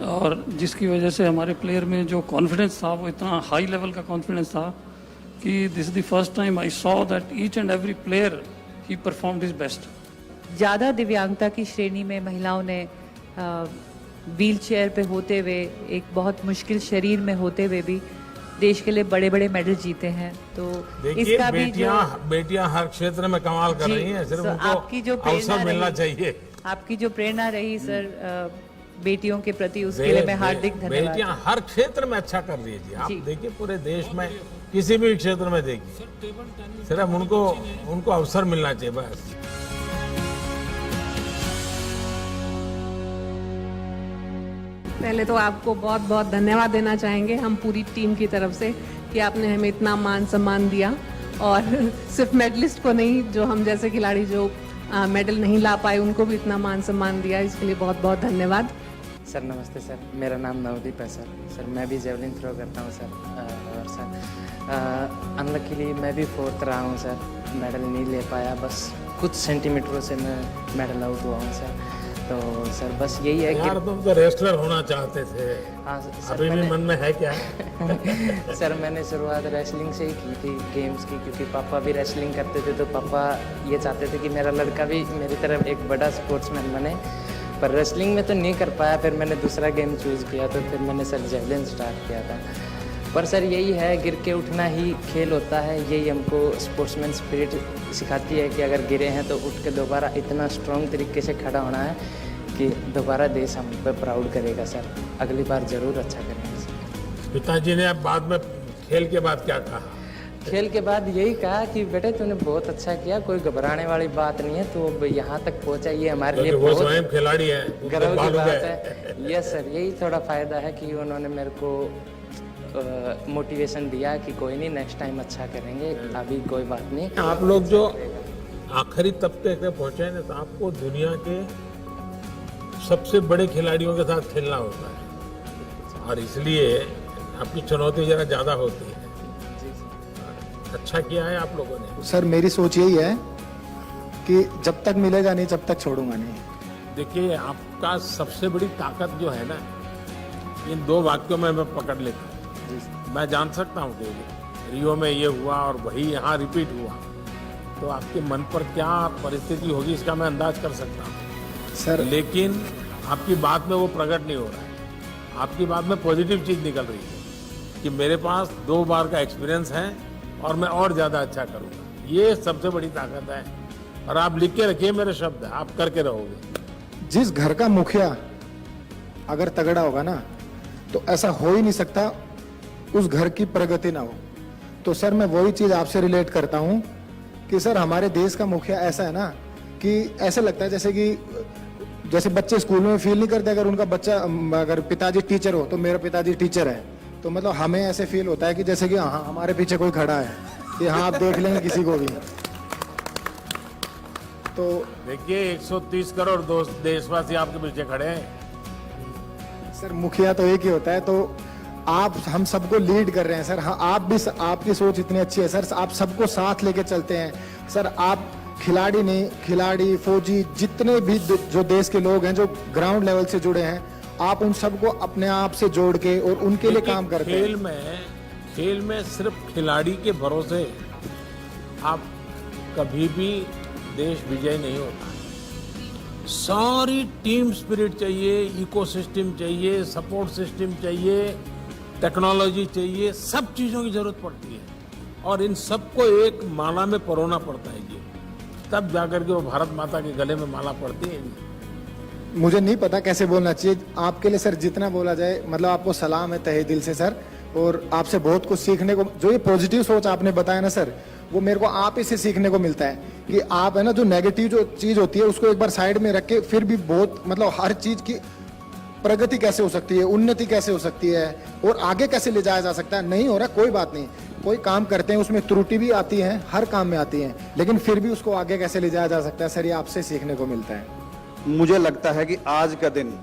और जिसकी वजह से हमारे प्लेयर में जो कॉन्फिडेंस था वो इतना हाई लेवल का कॉन्फिडेंस था कि this is the first time I saw that each and every player he performed his best. ज़्यादा दिव्यांगता की श्रेणी में महिलाओं ने व्हील चेयर पे होते हुए, एक बहुत मुश्किल शरीर में होते हुए भी देश के लिए बड़े बड़े मेडल जीते हैं। तो इसका भी बेटियां हर क्षेत्र में कमाल कर रही हैं, सिर्फ उनको अवसर मिलना चाहिए। आपकी जो प्रेरणा रही सर बेटियों के प्रति, उसके लिए मैं हार्दिक धन्यवाद। बेटियां हर क्षेत्र में अच्छा कर रही है जी, आप देखिए पूरे देश में किसी भी क्षेत्र में देखिए, सिर्फ उनको अवसर मिलना चाहिए बस। पहले तो आपको बहुत बहुत धन्यवाद देना चाहेंगे हम पूरी टीम की तरफ से कि आपने हमें इतना मान सम्मान दिया, और सिर्फ मेडलिस्ट को नहीं, जो हम जैसे खिलाड़ी जो मेडल नहीं ला पाए उनको भी इतना मान सम्मान दिया, इसके लिए बहुत बहुत धन्यवाद। सर नमस्ते सर, मेरा नाम नवदीप है सर। सर मैं भी जेवलिन थ्रो करता हूँ सर, और सर अनलकीली मैं भी 4th रहा हूँ सर, मेडल नहीं ले पाया, बस कुछ सेंटीमीटरों से मैं मेडल आउट हुआ हूँ सर। तो सर बस यही है यार तुम तो रेसलर होना चाहते थे। हाँ सर, अभी भी मन में है क्या? सर मैंने शुरुआत रेसलिंग से ही की थी, गेम्स की, क्योंकि पापा भी रेसलिंग करते थे, तो पापा ये चाहते थे कि मेरा लड़का भी मेरी तरफ एक बड़ा स्पोर्ट्समैन बने, पर रेसलिंग में तो नहीं कर पाया। फिर मैंने दूसरा गेम चूज़ किया, तो फिर मैंने सर जेवलिन स्टार्ट किया था। पर सर यही है, गिर के उठना ही खेल होता है, यही हमको स्पोर्ट्समैन स्पिरिट सिखाती है कि अगर गिरे हैं तो उठ के दोबारा इतना स्ट्रॉन्ग तरीके से खड़ा होना है कि दोबारा देश हम पे प्राउड करेगा सर, अगली बार ज़रूर अच्छा करेंगे सर। पिताजी ने अब बाद में खेल के बाद क्या कहा? खेल के बाद यही कहा कि बेटे तूने बहुत अच्छा किया, कोई घबराने वाली बात नहीं है, तो अब यहाँ तक पहुँचा, ये हमारे लिए वो स्वयं खिलाड़ी है, गर्व की बात है। यस सर, यही थोड़ा फ़ायदा है कि उन्होंने मेरे को मोटिवेशन दिया कि कोई नहीं, नेक्स्ट टाइम अच्छा करेंगे, अभी कोई बात नहीं। आप लोग जो आखिरी तबके पे पहुँचे हैं तो आपको दुनिया के सबसे बड़े खिलाड़ियों के साथ खेलना होता है, और इसलिए आपकी चुनौती जरा ज़्यादा होती है। अच्छा किया है आप लोगों ने। सर मेरी सोच यही है कि जब तक मिलेगा नहीं तब तक छोड़ूंगा नहीं। देखिए आपका सबसे बड़ी ताकत जो है ना, इन 2 वाक्यों में मैं पकड़ लेता हूँ। मैं जान सकता हूँ कि रियो में ये हुआ और वही यहाँ रिपीट हुआ, तो आपके मन पर क्या परिस्थिति होगी इसका मैं अंदाज कर सकता हूँ सर। लेकिन आपकी बात में वो प्रकट नहीं हो रहा है, आपकी बात में पॉजिटिव चीज़ निकल रही है कि मेरे पास 2 बार का एक्सपीरियंस है और मैं और ज़्यादा अच्छा करूँगा। ये सबसे बड़ी ताकत है, और आप लिख के रखिए मेरे शब्द, आप करके रहोगे। जिस घर का मुखिया अगर तगड़ा होगा ना, तो ऐसा हो ही नहीं सकता उस घर की प्रगति ना हो। तो सर मैं वही चीज़ आपसे रिलेट करता हूँ कि सर हमारे देश का मुखिया ऐसा है ना कि ऐसा लगता है जैसे बच्चे स्कूल में फील नहीं करते अगर उनका बच्चा, अगर पिताजी टीचर हो तो मेरा पिताजी टीचर है, तो मतलब हमें ऐसे फील होता है कि जैसे कि हाँ हमारे पीछे कोई खड़ा है, कि हाँ आप देख लेंगे किसी को भी। तो देखिए 130 करोड़ देशवासी आपके पीछे खड़े हैं। सर मुखिया तो एक ही होता है, तो आप हम सबको लीड कर रहे हैं सर। हाँ आप भी, आपकी सोच इतनी अच्छी है सर, आप सबको साथ लेके चलते हैं सर। आप खिलाड़ी नहीं, खिलाड़ी फौजी जितने भी जो देश के लोग हैं जो ग्राउंड लेवल से जुड़े हैं, आप उन सबको अपने आप से जोड़ के और उनके लिए काम करते हैं। खेल में सिर्फ खिलाड़ी के भरोसे आप कभी भी देश विजय नहीं होता। सारी टीम स्पिरिट चाहिए, इकोसिस्टम चाहिए, सपोर्ट सिस्टम चाहिए, टेक्नोलॉजी चाहिए, सब चीज़ों की जरूरत पड़ती है, और इन सबको एक माला में परोना पड़ता है जी, तब जाकर के वो भारत माता के गले में माला पड़ती है जी। मुझे नहीं पता कैसे बोलना चाहिए, आपके लिए सर जितना बोला जाए, मतलब आपको सलाम है तहे दिल से सर, और आपसे बहुत कुछ सीखने को, जो ये पॉजिटिव सोच आपने बताया ना सर, वो मेरे को आप ही से सीखने को मिलता है कि आप है ना जो नेगेटिव जो चीज होती है उसको एक बार साइड में रख के फिर भी बहुत मतलब हर चीज की प्रगति कैसे हो सकती है, उन्नति कैसे हो सकती है और आगे कैसे ले जाया जा सकता है। नहीं हो रहा कोई बात नहीं, कोई काम करते हैं उसमें त्रुटि भी आती है, हर काम में आती है, लेकिन फिर भी उसको आगे कैसे ले जाया जा सकता है सर, ये आपसे सीखने को मिलता है। मुझे लगता है कि आज का दिन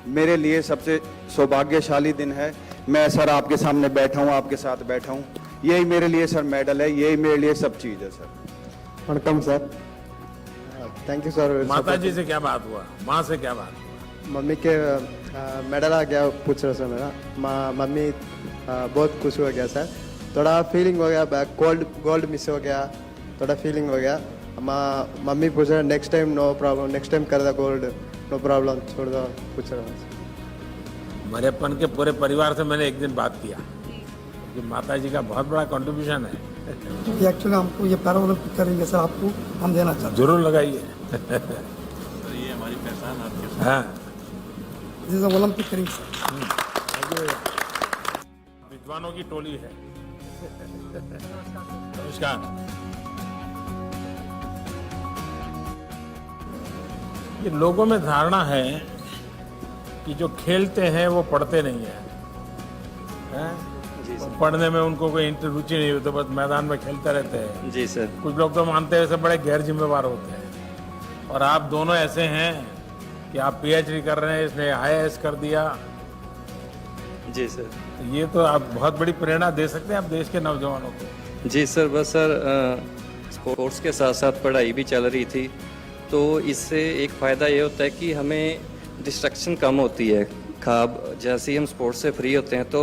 मेरे लिए सबसे सौभाग्यशाली दिन है। मैं सर आपके सामने बैठा हूँ, आपके साथ बैठा हूँ, यही मेरे लिए सर मेडल है, यही मेरे लिए सब चीज है sir. वणकम sir, thank you sir. माता जी से क्या बात हुआ, माँ से क्या बात हुआ? मम्मी के मेडल आ गया पूछ रहे सर मेरा, मम्मी बहुत खुश हो गया सर, थोड़ा फीलिंग हो गया, गोल्ड मिस हो गया, थोड़ा फीलिंग हो गया। मम्मी पूछ रहे next time no problem, next time कर दो गोल्ड, नो प्रॉब्लम, छोड़ दो, पूछ रहा हूँ। मरेपन के पूरे परिवार से मैंने एक दिन बात किया कि माता जी का बहुत बड़ा कंट्रीब्यूशन है। एक्चुअली हमको ये पैरा ओलंपिक करेंगे सर, आपको हम देना चाहते हैं। जरूर लगाइए। ये हमारी पहचान आपके हाँ, ओलंपिक करेंगे सर। विद्वानों की टोली है। नमस्कार। ये लोगों में धारणा है कि जो खेलते हैं वो पढ़ते नहीं है, पढ़ने में उनको कोई रुचि नहीं होती, बस मैदान में खेलते रहते हैं। जी सर। कुछ लोग तो मानते हैं ऐसे बड़े गैर जिम्मेवार होते हैं, और आप दोनों ऐसे हैं कि आप पीएचडी कर रहे हैं, इसने आईएएस कर दिया। जी सर। ये तो आप बहुत बड़ी प्रेरणा दे सकते हैं आप देश के नौजवानों को। जी सर, बस सर स्पोर्ट्स के साथ साथ पढ़ाई भी चल रही थी, तो इससे एक फ़ायदा ये होता है कि हमें डिस्ट्रक्शन कम होती है। जैसे ही हम स्पोर्ट्स से फ्री होते हैं तो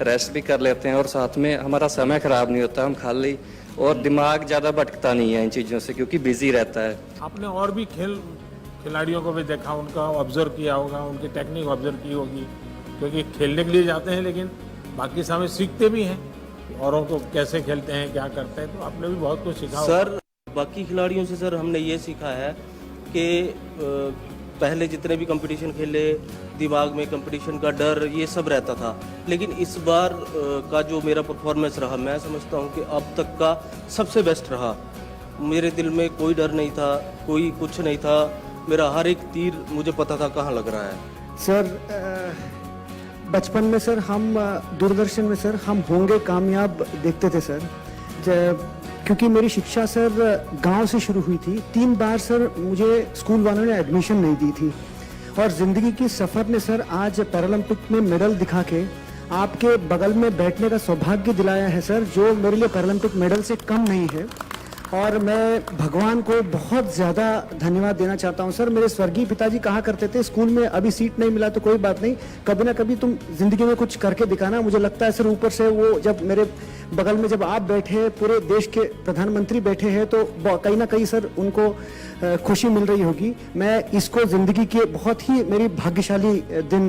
रेस्ट भी कर लेते हैं, और साथ में हमारा समय ख़राब नहीं होता, हम खाली और दिमाग ज़्यादा भटकता नहीं है इन चीज़ों से, क्योंकि बिजी रहता है। आपने और भी खिलाड़ियों को भी देखा, उनका ऑब्जर्व किया होगा, उनकी टेक्निक ऑब्जर्व की होगी, क्योंकि खेलने के लिए जाते हैं लेकिन बाकी समय सीखते भी हैं, औरों को कैसे खेलते हैं, क्या करते हैं, तो आपने भी बहुत कुछ सीखा होगा। सर बाकी खिलाड़ियों से सर हमने ये सीखा है कि पहले जितने भी कंपटीशन खेले दिमाग में कंपटीशन का डर ये सब रहता था, लेकिन इस बार का जो मेरा परफॉर्मेंस रहा मैं समझता हूँ कि अब तक का सबसे बेस्ट रहा। मेरे दिल में कोई डर नहीं था, कोई कुछ नहीं था, मेरा हर एक तीर मुझे पता था कहाँ लग रहा है। सर बचपन में सर हम दूरदर्शन में सर हम होंगे कामयाब देखते थे सर, क्योंकि मेरी शिक्षा सर गांव से शुरू हुई थी। 3 बार सर मुझे स्कूल वालों ने एडमिशन नहीं दी थी, और ज़िंदगी की सफ़र ने सर आज पैरालंपिक में मेडल दिखा के आपके बगल में बैठने का सौभाग्य दिलाया है सर, जो मेरे लिए पैरालंपिक मेडल से कम नहीं है। और मैं भगवान को बहुत ज़्यादा धन्यवाद देना चाहता हूँ सर। मेरे स्वर्गीय पिताजी कहा करते थे स्कूल में अभी सीट नहीं मिला तो कोई बात नहीं, कभी ना कभी तुम जिंदगी में कुछ करके दिखाना। मुझे लगता है सर ऊपर से वो जब मेरे बगल में जब आप बैठे हैं, पूरे देश के प्रधानमंत्री बैठे हैं, तो कहीं ना कहीं सर उनको खुशी मिल रही होगी। मैं इसको जिंदगी के बहुत ही मेरी भाग्यशाली दिन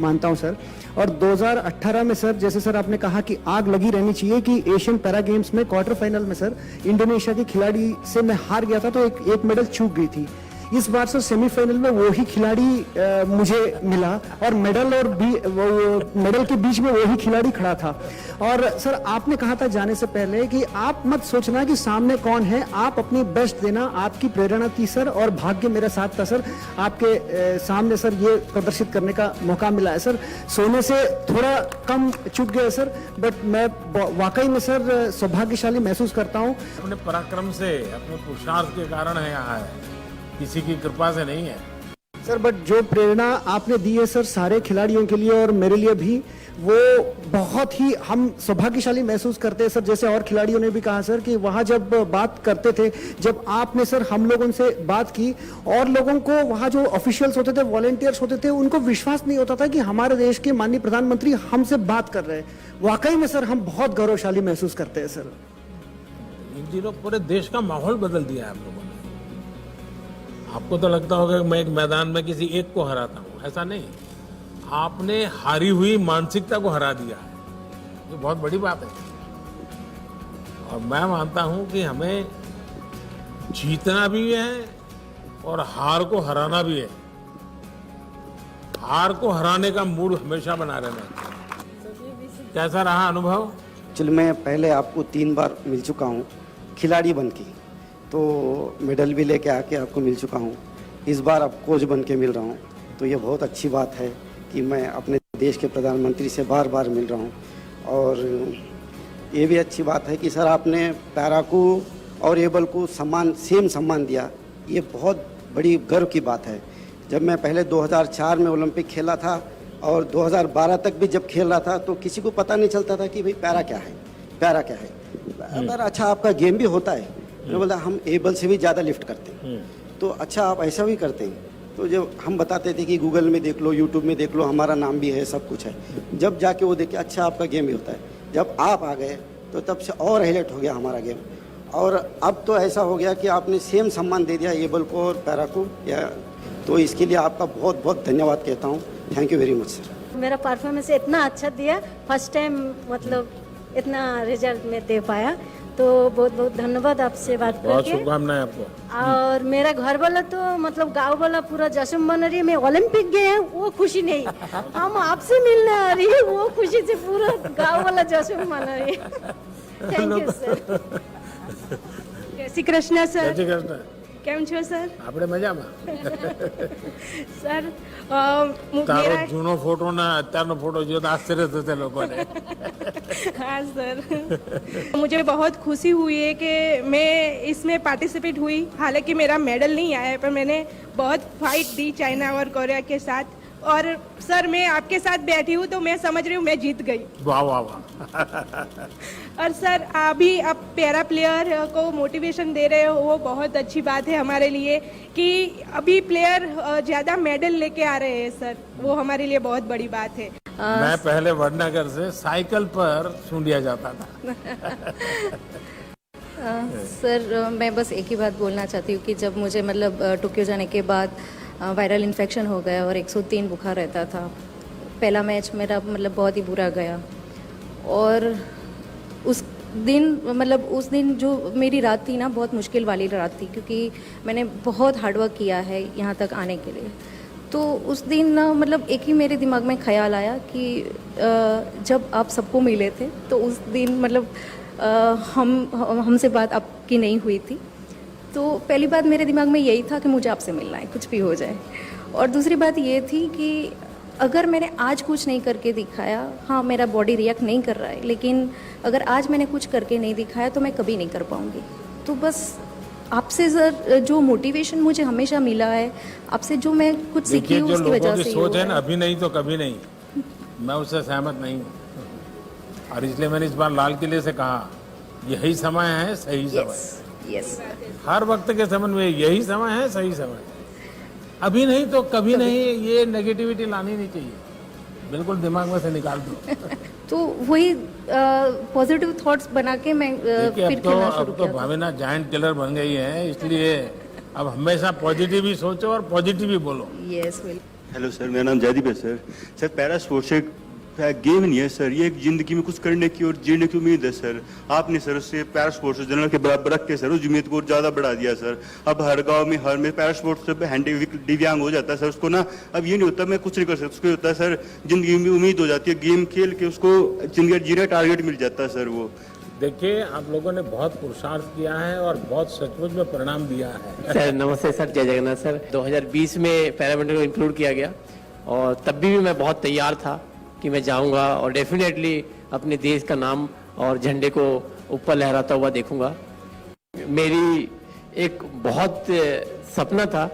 मानता हूं सर। और 2018 में सर जैसे सर आपने कहा कि आग लगी रहनी चाहिए कि एशियन पैरा गेम्स में क्वार्टर फाइनल में सर इंडोनेशिया के खिलाड़ी से मैं हार गया था, तो एक मेडल चूक गई थी। इस बार सर सेमीफाइनल में वही खिलाड़ी मुझे मिला, और मेडल के बीच में वही खिलाड़ी खड़ा था। और सर आपने कहा था जाने से पहले कि आप मत सोचना कि सामने कौन है, आप अपनी बेस्ट देना, आपकी प्रेरणा थी सर, और भाग्य मेरा साथ था सर। आपके सामने सर ये प्रदर्शित करने का मौका मिला है सर। सोने से थोड़ा कम चूक गया सर, बट मैं वाकई में सर सौभाग्यशाली महसूस करता हूँ। अपने पराक्रम से, अपने पुरुषार्थ के कारण है यहाँ है, किसी की कृपा से नहीं है सर। बट जो प्रेरणा आपने दी है सर सारे खिलाड़ियों के लिए और मेरे लिए भी, वो बहुत ही हम सौभाग्यशाली महसूस करते हैं सर। जैसे और खिलाड़ियों ने भी कहा सर कि वहां जब बात करते थे, जब आपने सर हम लोगों से बात की, और लोगों को वहां जो ऑफिशियल्स होते थे, वॉलंटियर्स होते थे, उनको विश्वास नहीं होता था कि हमारे देश के माननीय प्रधानमंत्री हमसे बात कर रहे हैं। वाकई में सर हम बहुत गौरवशाली महसूस करते हैं सर। इन दिनों पूरे देश का माहौल बदल दिया है आप लोगों ने। आपको तो लगता होगा कि मैं एक मैदान में किसी एक को हराता हूं, ऐसा नहीं, आपने हारी हुई मानसिकता को हरा दिया है, ये बहुत बड़ी बात है। और मैं मानता हूं कि हमें जीतना भी है और हार को हराना भी है। हार को हराने का मूड हमेशा बना रहना चाहिए। कैसा रहा अनुभव? चलो, मैं पहले आपको 3 बार मिल चुका हूँ खिलाड़ी बन के, तो मेडल भी लेके आके आपको मिल चुका हूँ। इस बार अब कोच बन के मिल रहा हूँ, तो ये बहुत अच्छी बात है कि मैं अपने देश के प्रधानमंत्री से बार बार मिल रहा हूँ। और ये भी अच्छी बात है कि सर आपने पैरा को और एबल को सेम सम्मान दिया, ये बहुत बड़ी गर्व की बात है। जब मैं पहले 2004 में ओलंपिक खेला था और 2012 तक भी जब खेल रहा था, तो किसी को पता नहीं चलता था कि भाई पैरा क्या है, पैरा क्या है। अगर अच्छा आपका गेम भी होता है, तो बोला हम एबल से भी ज़्यादा लिफ्ट करते हैं, तो अच्छा आप ऐसा भी करते हैं। तो जब हम बताते थे कि गूगल में देख लो, यूट्यूब में देख लो, हमारा नाम भी है, सब कुछ है, जब जाके वो देखे अच्छा आपका गेम भी होता है। जब आप आ गए तो तब से और हाईलाइट हो गया हमारा गेम, और अब तो ऐसा हो गया कि आपने सेम सम्मान दे दिया एबल को और पैरा को, या तो इसके लिए आपका बहुत बहुत धन्यवाद कहता हूँ। Thank you very much sir. मेरा परफॉर्मेंस इतना अच्छा दिया, फर्स्ट टाइम मतलब इतना रिजल्ट में दे पाया, तो बहुत बहुत धन्यवाद आपसे बात करके। बहुत शुभकामनाएं आपको। और मेरा घर वाला तो मतलब गांव वाला पूरा जश्न मना रही है, मैं ओलंपिक गए हैं वो खुशी नहीं, हम आपसे मिलने आ रही है वो खुशी से पूरा गांव वाला जश्न मना रही है। Thank you sir. जय श्री कृष्ण सर। जय श्री कृष्ण। કેમ છો સર? આપણે મજામાં. સર તારો જૂનો ફોટો ના અત્યારનો ફોટો જો તો આશ્ચર્ય થશે લોકોને. हाँ सर, मुझे बहुत खुशी हुई है कि मैं इसमें पार्टिसिपेट हुई। हालांकि मेरा मेडल नहीं आया है, पर मैंने बहुत फाइट दी चाइना और कोरिया के साथ, और सर मैं आपके साथ बैठी हूँ तो मैं समझ रही हूँ मैं जीत गई। वाह वाह वाह। और सर अभी आप पैरा प्लेयर को मोटिवेशन दे रहे हो, वो बहुत अच्छी बात है हमारे लिए कि अभी प्लेयर ज़्यादा मेडल लेके आ रहे हैं सर, वो हमारे लिए बहुत बड़ी बात है। मैं पहले वडनगर से साइकिल पर सूंडिया जाता था। सर मैं बस एक ही बात बोलना चाहती हूँ कि जब मुझे मतलब टोक्यो जाने के बाद वायरल इन्फेक्शन हो गया और 103 बुखार रहता था, पहला मैच मेरा मतलब बहुत ही बुरा गया, और उस दिन जो मेरी रात थी ना, बहुत मुश्किल वाली रात थी, क्योंकि मैंने बहुत हार्डवर्क किया है यहाँ तक आने के लिए। तो उस दिन ना मतलब एक ही मेरे दिमाग में ख्याल आया कि जब आप सबको मिले थे तो उस दिन मतलब हमसे बात आपकी नहीं हुई थी, तो पहली बात मेरे दिमाग में यही था कि मुझे आपसे मिलना है, कुछ भी हो जाए। और दूसरी बात ये थी कि अगर मैंने आज कुछ नहीं करके दिखाया, हाँ मेरा बॉडी रिएक्ट नहीं कर रहा है, लेकिन अगर आज मैंने कुछ करके नहीं दिखाया तो मैं कभी नहीं कर पाऊँगी। तो बस आपसे सर जो मोटिवेशन मुझे हमेशा मिला है, आपसे जो मैं कुछ सीखी हूँ उसकी वजह से सोच है ना, अभी नहीं तो कभी नहीं, मैं उससे सहमत नहीं हूँ। और इसलिए मैंने इस बार लाल किले से कहा यही समय है, सही समय। यस हर वक्त के समय में यही समय है, सही समय। अभी नहीं तो कभी नहीं, ये नेगेटिविटी लानी नहीं चाहिए, बिल्कुल दिमाग में से निकाल दो। तो वही पॉजिटिव थॉट्स बना के मैं फिर खेलना शुरू किया। अब तो भावना जायंट किलर बन गई है, इसलिए अब हमेशा पॉजिटिव ही सोचो और पॉजिटिव ही बोलो। यस हेलो सर, मेरा नाम जयदीप है सर। सर पैरा स्पोर्ट्स एक गेम नहीं है सर, ये एक जिंदगी में कुछ करने की और जीने की उम्मीद है सर। आपने सर उससे पैरा स्पोर्ट्स जनरल के बराबर रख के सर उस उम्मीद को ज्यादा बढ़ा दिया सर। अब हर गांव में हर में पैरा स्पोर्ट्स से हैंडी दिव्यांग हो जाता है सर, उसको ना अब ये नहीं होता मैं कुछ नहीं कर सकता, उसको होता है सर जिंदगी में उम्मीद हो जाती है, गेम खेल के उसको जिंदगी जीने टारगेट मिल जाता है सर। वो देखिए आप लोगों ने बहुत पुरुषार्थ किया है और बहुत सचमुच में परिणाम दिया है। सर नमस्ते सर, जय जगन्नाथ सर। 2020 में पैरामिलिट्री को इंक्लूड किया गया और तब भी मैं बहुत तैयार था कि मैं जाऊंगा और डेफिनेटली अपने देश का नाम और झंडे को ऊपर लहराता हुआ देखूंगा। मेरी एक बहुत सपना था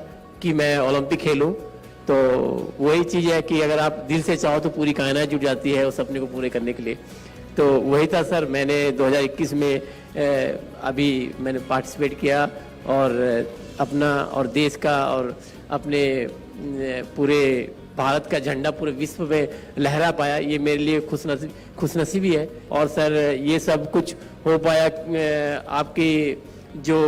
कि मैं ओलंपिक खेलूं, तो वही चीज़ है कि अगर आप दिल से चाहो तो पूरी कायनात जुट जाती है उस सपने को पूरे करने के लिए। तो वही था सर, मैंने 2021 में अभी मैंने पार्टिसिपेट किया और अपना और देश का और अपने पूरे भारत का झंडा पूरे विश्व में लहरा पाया, ये मेरे लिए खुशनसीबी है। और सर ये सब कुछ हो पाया आपके जो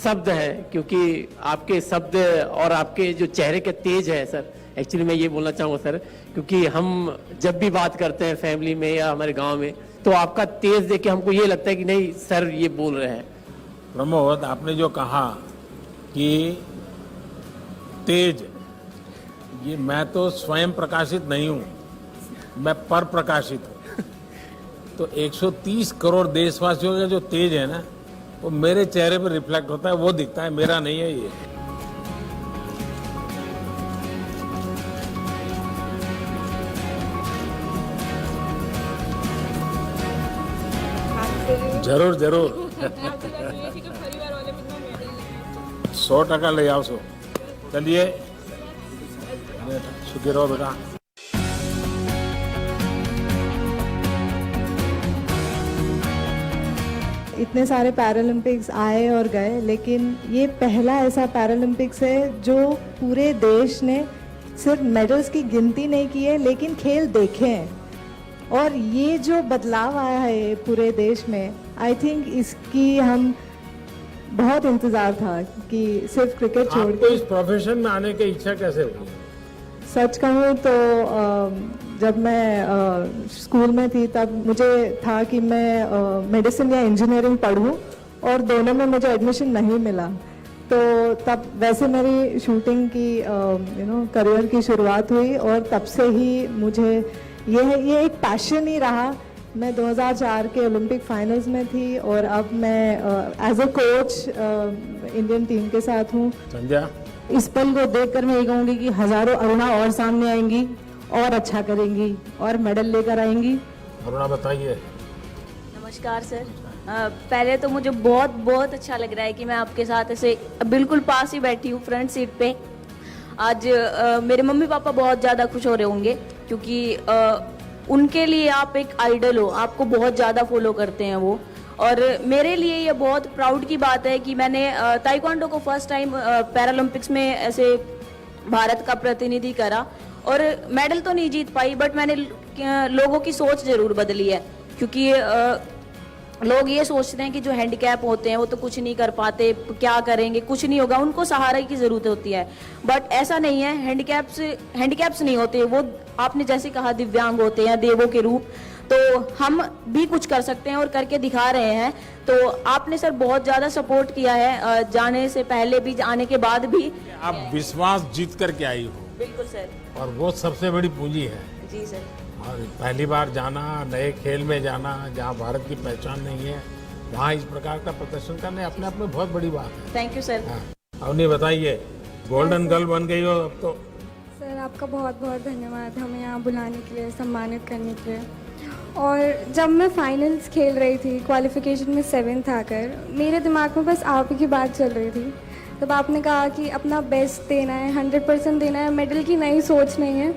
शब्द हैं, क्योंकि आपके शब्द और आपके जो चेहरे के तेज है सर, एक्चुअली मैं ये बोलना चाहूँगा सर, क्योंकि हम जब भी बात करते हैं फैमिली में या हमारे गांव में, तो आपका तेज देख के हमको ये लगता है कि नहीं सर ये बोल रहे हैं। प्रमोद, आपने जो कहा कि तेज, ये मैं तो स्वयं प्रकाशित नहीं हूँ, मैं पर प्रकाशित हूँ। तो 130 करोड़ देशवासियों का जो तेज है ना, वो मेरे चेहरे पर रिफ्लेक्ट होता है, वो दिखता है, मेरा नहीं है ये। जरूर जरूर 100% ले आओ सो। चलिए, सुखी रहो बेटा। इतने सारे पैरालंपिक्स आए और गए, लेकिन ये पहला ऐसा पैरालंपिक्स है जो पूरे देश ने सिर्फ मेडल्स की गिनती नहीं की है, लेकिन खेल देखे हैं। और ये जो बदलाव आया है पूरे देश में, आई थिंक इसकी हम बहुत इंतज़ार था कि सिर्फ क्रिकेट छोड़ आपको इस प्रोफेशन में आने की इच्छा कैसे हुई? सच कहूँ तो जब मैं स्कूल में थी तब मुझे था कि मैं मेडिसिन या इंजीनियरिंग पढूं, और दोनों में मुझे एडमिशन नहीं मिला। तो तब वैसे मेरी शूटिंग की करियर की शुरुआत हुई, और तब से ही मुझे ये एक पैशन ही रहा। मैं 2004 के ओलंपिक फाइनल्स में थी, और अब मैं as a coach Indian team के साथ हूँ। संध्या, इस पल को देखकर मैं ये कहूँगी कि हजारों अरुणा और सामने आएंगी और अच्छा करेंगी और मेडल लेकर आएंगी। अरुणा बताइए। नमस्कार सर। पहले तो मुझे बहुत बहुत अच्छा लग रहा है कि मैं आपके साथ ऐसे बिल्कुल पास ही बैठी हूँ, फ्रंट सीट पे। आज मेरे मम्मी पापा बहुत ज़्यादा खुश हो रहे होंगे, क्योंकि उनके लिए आप एक आइडल हो, आपको बहुत ज़्यादा फॉलो करते हैं वो। और मेरे लिए ये बहुत प्राउड की बात है कि मैंने ताइक्वांडो को फर्स्ट टाइम पैरालंपिक्स में ऐसे भारत का प्रतिनिधि करा, और मेडल तो नहीं जीत पाई, बट मैंने लोगों की सोच जरूर बदली है। क्योंकि लोग ये सोचते हैं कि जो हैंडीकैप होते हैं वो तो कुछ नहीं कर पाते, क्या करेंगे, कुछ नहीं होगा, उनको सहारे की ज़रूरत होती है। बट ऐसा नहीं है, हैंडीकैप्स नहीं होते वो, आपने जैसे कहा दिव्यांग होते हैं, देवों के रूप। तो हम भी कुछ कर सकते हैं और करके दिखा रहे हैं। तो आपने सर बहुत ज़्यादा सपोर्ट किया है, जाने से पहले भी, आने के बाद भी। आप विश्वास जीत करके आई हो। बिल्कुल सर। और वो सबसे बड़ी पूंजी है। जी सर। और पहली बार जाना, नए खेल में जाना, जहाँ भारत की पहचान नहीं है, वहाँ इस प्रकार का प्रदर्शन करने अपने आप में बहुत बड़ी बात है। Thank you sir. अवनी बताइए, गोल्डन गर्ल बन गई हो अब तो। सर आपका बहुत बहुत धन्यवाद हमें यहाँ बुलाने के लिए, सम्मानित करने के लिए। और जब मैं फाइनल्स खेल रही थी, क्वालिफिकेशन में 7th आकर, मेरे दिमाग में बस आप ही की बात चल रही थी। तब आपने कहा कि अपना बेस्ट देना है, 100% देना है, मेडल की नई सोच नहीं है,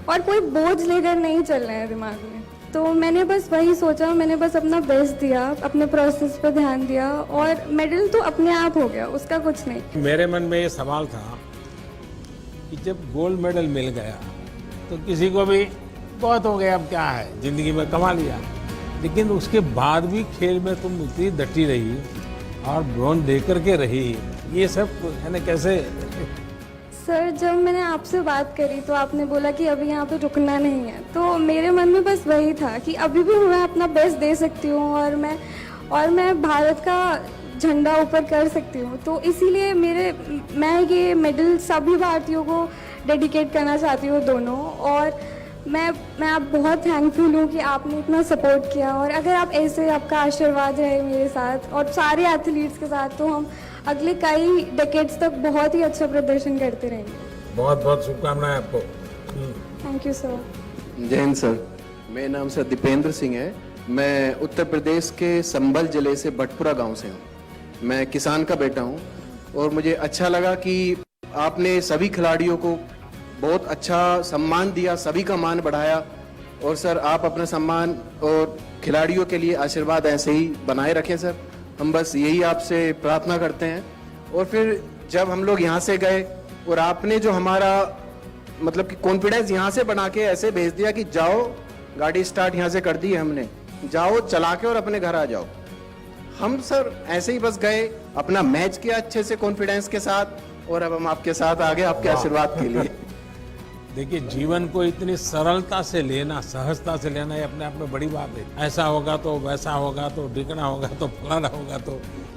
और कोई बोझ लेकर नहीं चलना है दिमाग में। तो मैंने बस वही सोचा, मैंने बस अपना बेस्ट दिया, अपने प्रोसेस पर ध्यान दिया, और मेडल तो अपने आप हो गया, उसका कुछ नहीं। मेरे मन में ये सवाल था कि जब गोल्ड मेडल मिल गया तो किसी को भी बहुत हो गया, अब क्या है, जिंदगी में कमा लिया। लेकिन उसके बाद भी खेल में तुम इतनी डटी रही और ब्रॉन्ज दे करके रही, ये सब यानी कैसे? सर जब मैंने आपसे बात करी तो आपने बोला कि अभी यहाँ पे रुकना नहीं है, तो मेरे मन में बस वही था कि अभी भी मैं अपना बेस्ट दे सकती हूँ, और मैं भारत का झंडा ऊपर कर सकती हूँ। तो इसीलिए मैं ये मेडल सभी भारतीयों को डेडिकेट करना चाहती हूँ, दोनों। और मैं आप बहुत थैंकफुल हूँ कि आपने इतना सपोर्ट किया, और अगर आप ऐसे, आपका आशीर्वाद रहे मेरे साथ और सारे एथलीट्स के साथ, तो हम अगले कई डेकेड्स तक बहुत ही अच्छा प्रदर्शन करते रहेंगे। बहुत बहुत शुभकामनाएं आपको। Thank you sir. जय हिंद सर। मेरा नाम सर दीपेंद्र सिंह है। मैं उत्तर प्रदेश के संभल जिले से भटपुरा गांव से हूँ। मैं किसान का बेटा हूँ, और मुझे अच्छा लगा कि आपने सभी खिलाड़ियों को बहुत अच्छा सम्मान दिया, सभी का मान बढ़ाया। और सर आप अपना सम्मान और खिलाड़ियों के लिए आशीर्वाद ऐसे ही बनाए रखें सर, हम बस यही आपसे प्रार्थना करते हैं। और फिर जब हम लोग यहाँ से गए और आपने जो हमारा मतलब कि कॉन्फिडेंस यहाँ से बना के ऐसे भेज दिया कि जाओ, गाड़ी स्टार्ट यहाँ से कर दी है हमने, जाओ चला के और अपने घर आ जाओ। हम सर ऐसे ही बस गए, अपना मैच किया अच्छे से कॉन्फिडेंस के साथ, और अब हम आपके साथ आ गए आपके आशीर्वाद के लिए। देखिए, जीवन को इतनी सरलता से लेना, सहजता से लेना, ये अपने आप में बड़ी बात है। ऐसा होगा तो वैसा होगा तो ढिकना होगा तो फलाना होगा तो,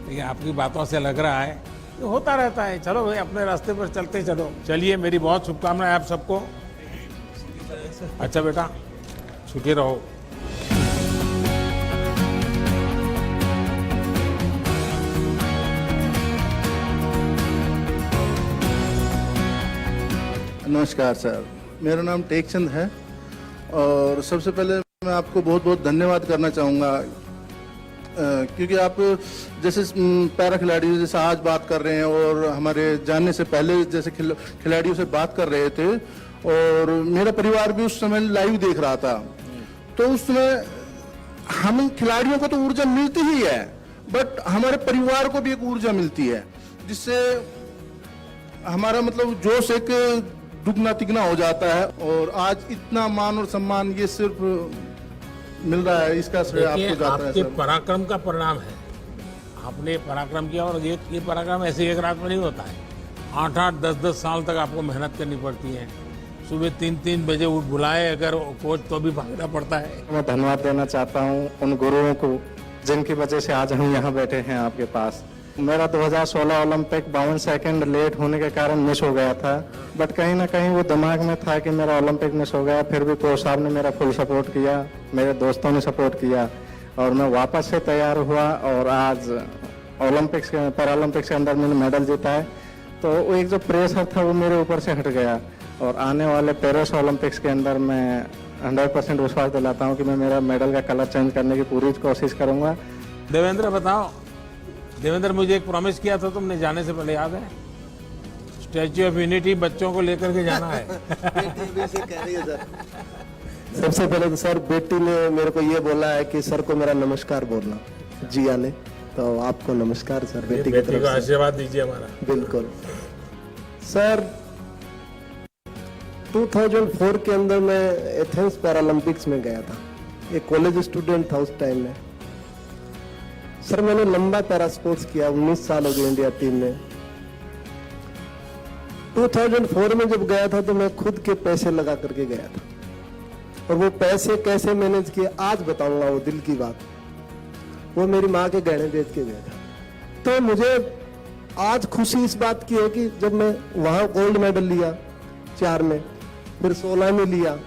लेकिन आपकी बातों से लग रहा है ये होता रहता है। चलो भाई, अपने रास्ते पर चलते चलो। चलिए, मेरी बहुत शुभकामनाएं आप सबको। अच्छा बेटा, छुट्टी रहो। नमस्कार सर, मेरा नाम टेकचंद है और सबसे पहले मैं आपको बहुत बहुत धन्यवाद करना चाहूँगा क्योंकि आप जैसे पैरा खिलाड़ियों जैसे आज बात कर रहे हैं और हमारे जानने से पहले जैसे खिलाड़ियों से बात कर रहे थे और मेरा परिवार भी उस समय लाइव देख रहा था, तो उस समय हम खिलाड़ियों को तो ऊर्जा मिलती ही है, बट हमारे परिवार को भी एक ऊर्जा मिलती है जिससे हमारा मतलब जोश एक दुगना तिगना हो जाता है। और आज इतना मान और सम्मान ये सिर्फ मिल रहा है, इसका श्रेय आपको जाता है। आपके सर, पराक्रम का परिणाम है, आपने पराक्रम किया और ये पराक्रम ऐसे एक रात में नहीं होता है। 8-8, 10-10 साल तक आपको मेहनत करनी पड़ती है। सुबह 3-3 बजे उठ बुलाए अगर कोच तो भी भागना पड़ता है। मैं धन्यवाद देना चाहता हूँ उन गुरुओं को जिनकी वजह से आज हम यहाँ बैठे हैं आपके पास। मेरा 2016 ओलंपिक 52 सेकंड लेट होने के कारण मिस हो गया था, बट कहीं ना कहीं वो दिमाग में था कि मेरा ओलंपिक मिस हो गया। फिर भी कोच साहब ने मेरा फुल सपोर्ट किया, मेरे दोस्तों ने सपोर्ट किया और मैं वापस से तैयार हुआ और आज ओलंपिक्स पैरालंपिक्स के अंदर मैंने मेडल जीता है। तो वो एक जो प्रेशर था वो मेरे ऊपर से हट गया और आने वाले पेरिस ओलंपिक्स के अंदर मैं 100% विश्वास दिलाता हूँ कि मैं मेरा मेडल का कलर चेंज करने की पूरी कोशिश करूँगा। देवेंद्र बताओ, देवेंद्र मुझे एक प्रॉमिस किया था तुमने जाने से पहले, याद है? स्टैच्यू ऑफ यूनिटी बच्चों को लेकर के जाना है। सबसे पहले तो सर बेटी ने मेरे को ये बोला है कि सर को मेरा नमस्कार बोलना, जिया ने, तो आपको नमस्कार सर बेटी की तरफ से। आशीर्वाद दीजिए हमारा। बिल्कुल सर। 2004 के अंदर मैं एथेंस पैरालंपिक्स में गया था, एक कॉलेज स्टूडेंट था उस टाइम में। सर मैंने लंबा पैरा स्पोर्ट्स किया, 19 साल हो गए इंडिया टीम में। 2004 में जब गया था तो मैं खुद के पैसे लगा करके गया था और वो पैसे कैसे मैनेज किए आज बताऊंगा, वो दिल की बात। वो मेरी माँ के गहने बेच के गया था। तो मुझे आज खुशी इस बात की है कि जब मैं वहां गोल्ड मेडल लिया 4 में, फिर 16 में लिया।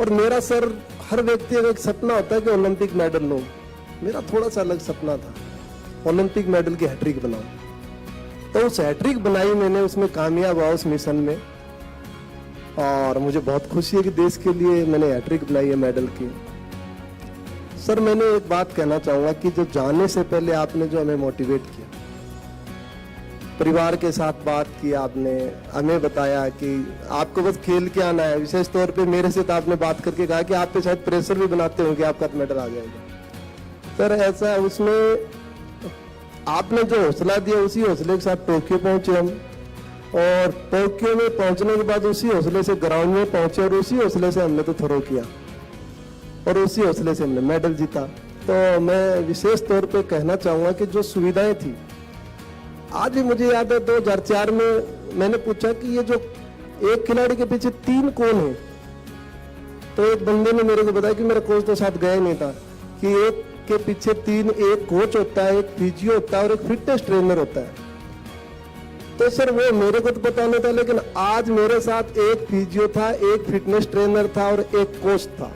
और मेरा सर हर व्यक्ति का एक सपना होता है कि ओलंपिक मेडल लो, मेरा थोड़ा सा अलग सपना था, ओलंपिक मेडल की हैट्रिक बनाऊं। तो उस हैट्रिक बनाई मैंने, उसमें कामयाब हुआ उस मिशन में और मुझे बहुत खुशी है कि देश के लिए मैंने हैट्रिक बनाई है मेडल की। सर मैंने एक बात कहना चाहूंगा कि जो जाने से पहले आपने जो हमें मोटिवेट किया, परिवार के साथ बात की, आपने हमें बताया कि आपको बस खेल के आना है। विशेष तौर पे मेरे से तो आपने बात करके कहा कि आप पे शायद प्रेशर भी बनाते हो कि आपका मेडल आ जाएगा। सर ऐसा उसमें आपने जो हौसला दिया उसी हौसले के साथ टोक्यो पहुंचे हम, और टोक्यो में पहुंचने के बाद उसी हौसले से ग्राउंड में पहुंचे और उसी हौसले से हमने तो थ्रो किया और उसी हौसले से हमने मेडल जीता। तो मैं विशेष तौर पे कहना चाहूंगा कि जो सुविधाएं थी, आज भी मुझे याद है 2004 में मैंने पूछा कि ये जो एक खिलाड़ी के पीछे 3 कौन है, तो एक बंदे ने मेरे को बताया कि मेरा कोच तो साथ गया नहीं था, कि एक के पीछे 3, एक कोच होता है, एक फिजियो होता है और एक फिटनेस ट्रेनर होता है। तो सर वो मेरे को तो पता नहीं था, लेकिन आज मेरे साथ एक फिजियो था, एक फिटनेस ट्रेनर था और एक कोच था।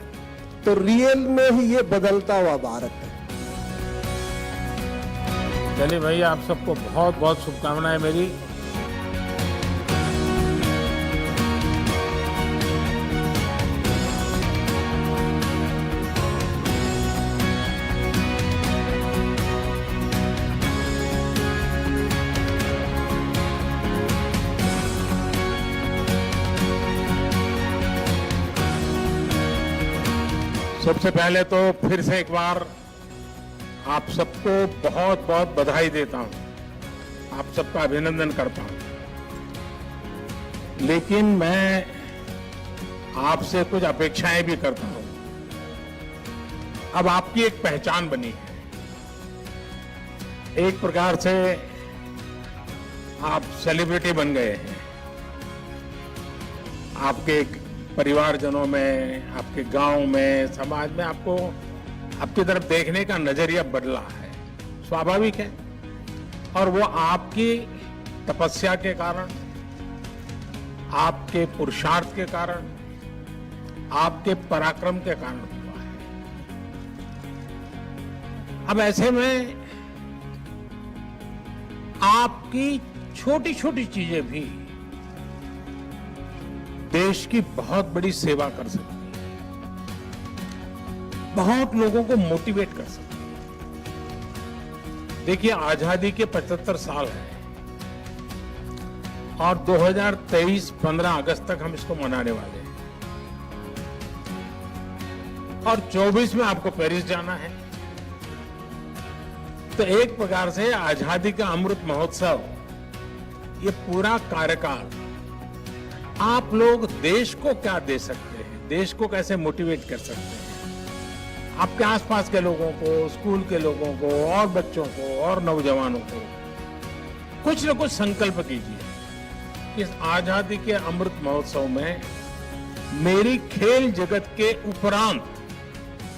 तो रियल में ही ये बदलता हुआ भारत है। चलिए भाई, आप सबको बहुत बहुत शुभकामनाएं मेरी। सबसे पहले तो फिर से एक बार आप सबको बहुत बहुत बधाई देता हूं, आप सबका अभिनंदन करता हूं। लेकिन मैं आपसे कुछ अपेक्षाएं भी करता हूं। अब आपकी एक पहचान बनी है, एक प्रकार से आप सेलिब्रिटी बन गए हैं। आपके परिवारजनों में, आपके गांव में, समाज में आपको आपकी तरफ देखने का नजरिया बदला है, स्वाभाविक है। और वो आपकी तपस्या के कारण, आपके पुरुषार्थ के कारण, आपके पराक्रम के कारण हुआ है। अब ऐसे में आपकी छोटी छोटी चीजें भी देश की बहुत बड़ी सेवा कर सकती है, बहुत लोगों को मोटिवेट कर सकती है। देखिए, आजादी के 75 साल हैं और 2023 15 अगस्त तक हम इसको मनाने वाले हैं और 24 में आपको पेरिस जाना है। तो एक प्रकार से आजादी का अमृत महोत्सव, ये पूरा कार्यकाल आप लोग देश को क्या दे सकते हैं, देश को कैसे मोटिवेट कर सकते हैं, आपके आसपास के लोगों को, स्कूल के लोगों को और बच्चों को और नौजवानों को कुछ न कुछ संकल्प कीजिए। इस आजादी के अमृत महोत्सव में मेरी खेल जगत के उपरांत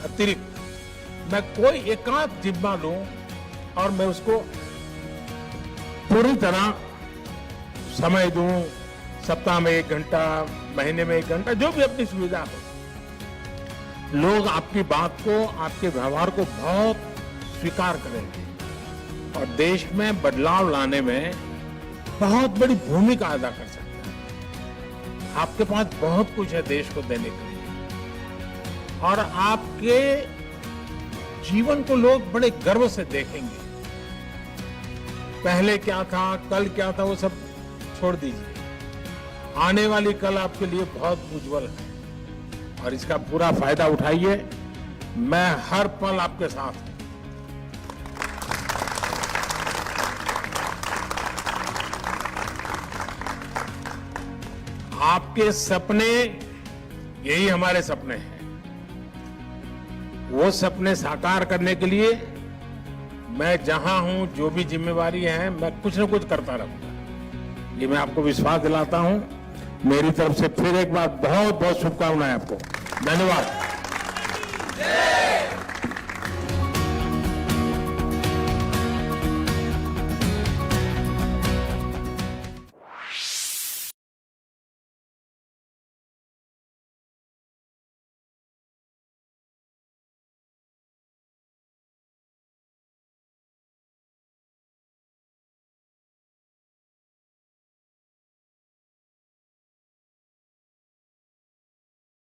अतिरिक्त मैं कोई एकांत जिम्मा लूं और मैं उसको पूरी तरह समय दूं, सप्ताह में 1 घंटा, महीने में 1 घंटा, जो भी अपनी सुविधा हो। लोग आपकी बात को, आपके व्यवहार को बहुत स्वीकार करेंगे और देश में बदलाव लाने में बहुत बड़ी भूमिका अदा कर सकते हैं। आपके पास बहुत कुछ है देश को देने के लिए और आपके जीवन को लोग बड़े गर्व से देखेंगे। पहले क्या था, कल क्या था, वो सब छोड़ दीजिए। आने वाली कल आपके लिए बहुत उज्जवल है और इसका पूरा फायदा उठाइए। मैं हर पल आपके साथ हूं। आपके सपने, यही हमारे सपने हैं। वो सपने साकार करने के लिए मैं जहां हूं, जो भी जिम्मेवारी है, मैं कुछ न कुछ करता रहूंगा। ये मैं आपको विश्वास दिलाता हूं। मेरी तरफ से फिर एक बार बहुत बहुत शुभकामनाएं आपको। धन्यवाद।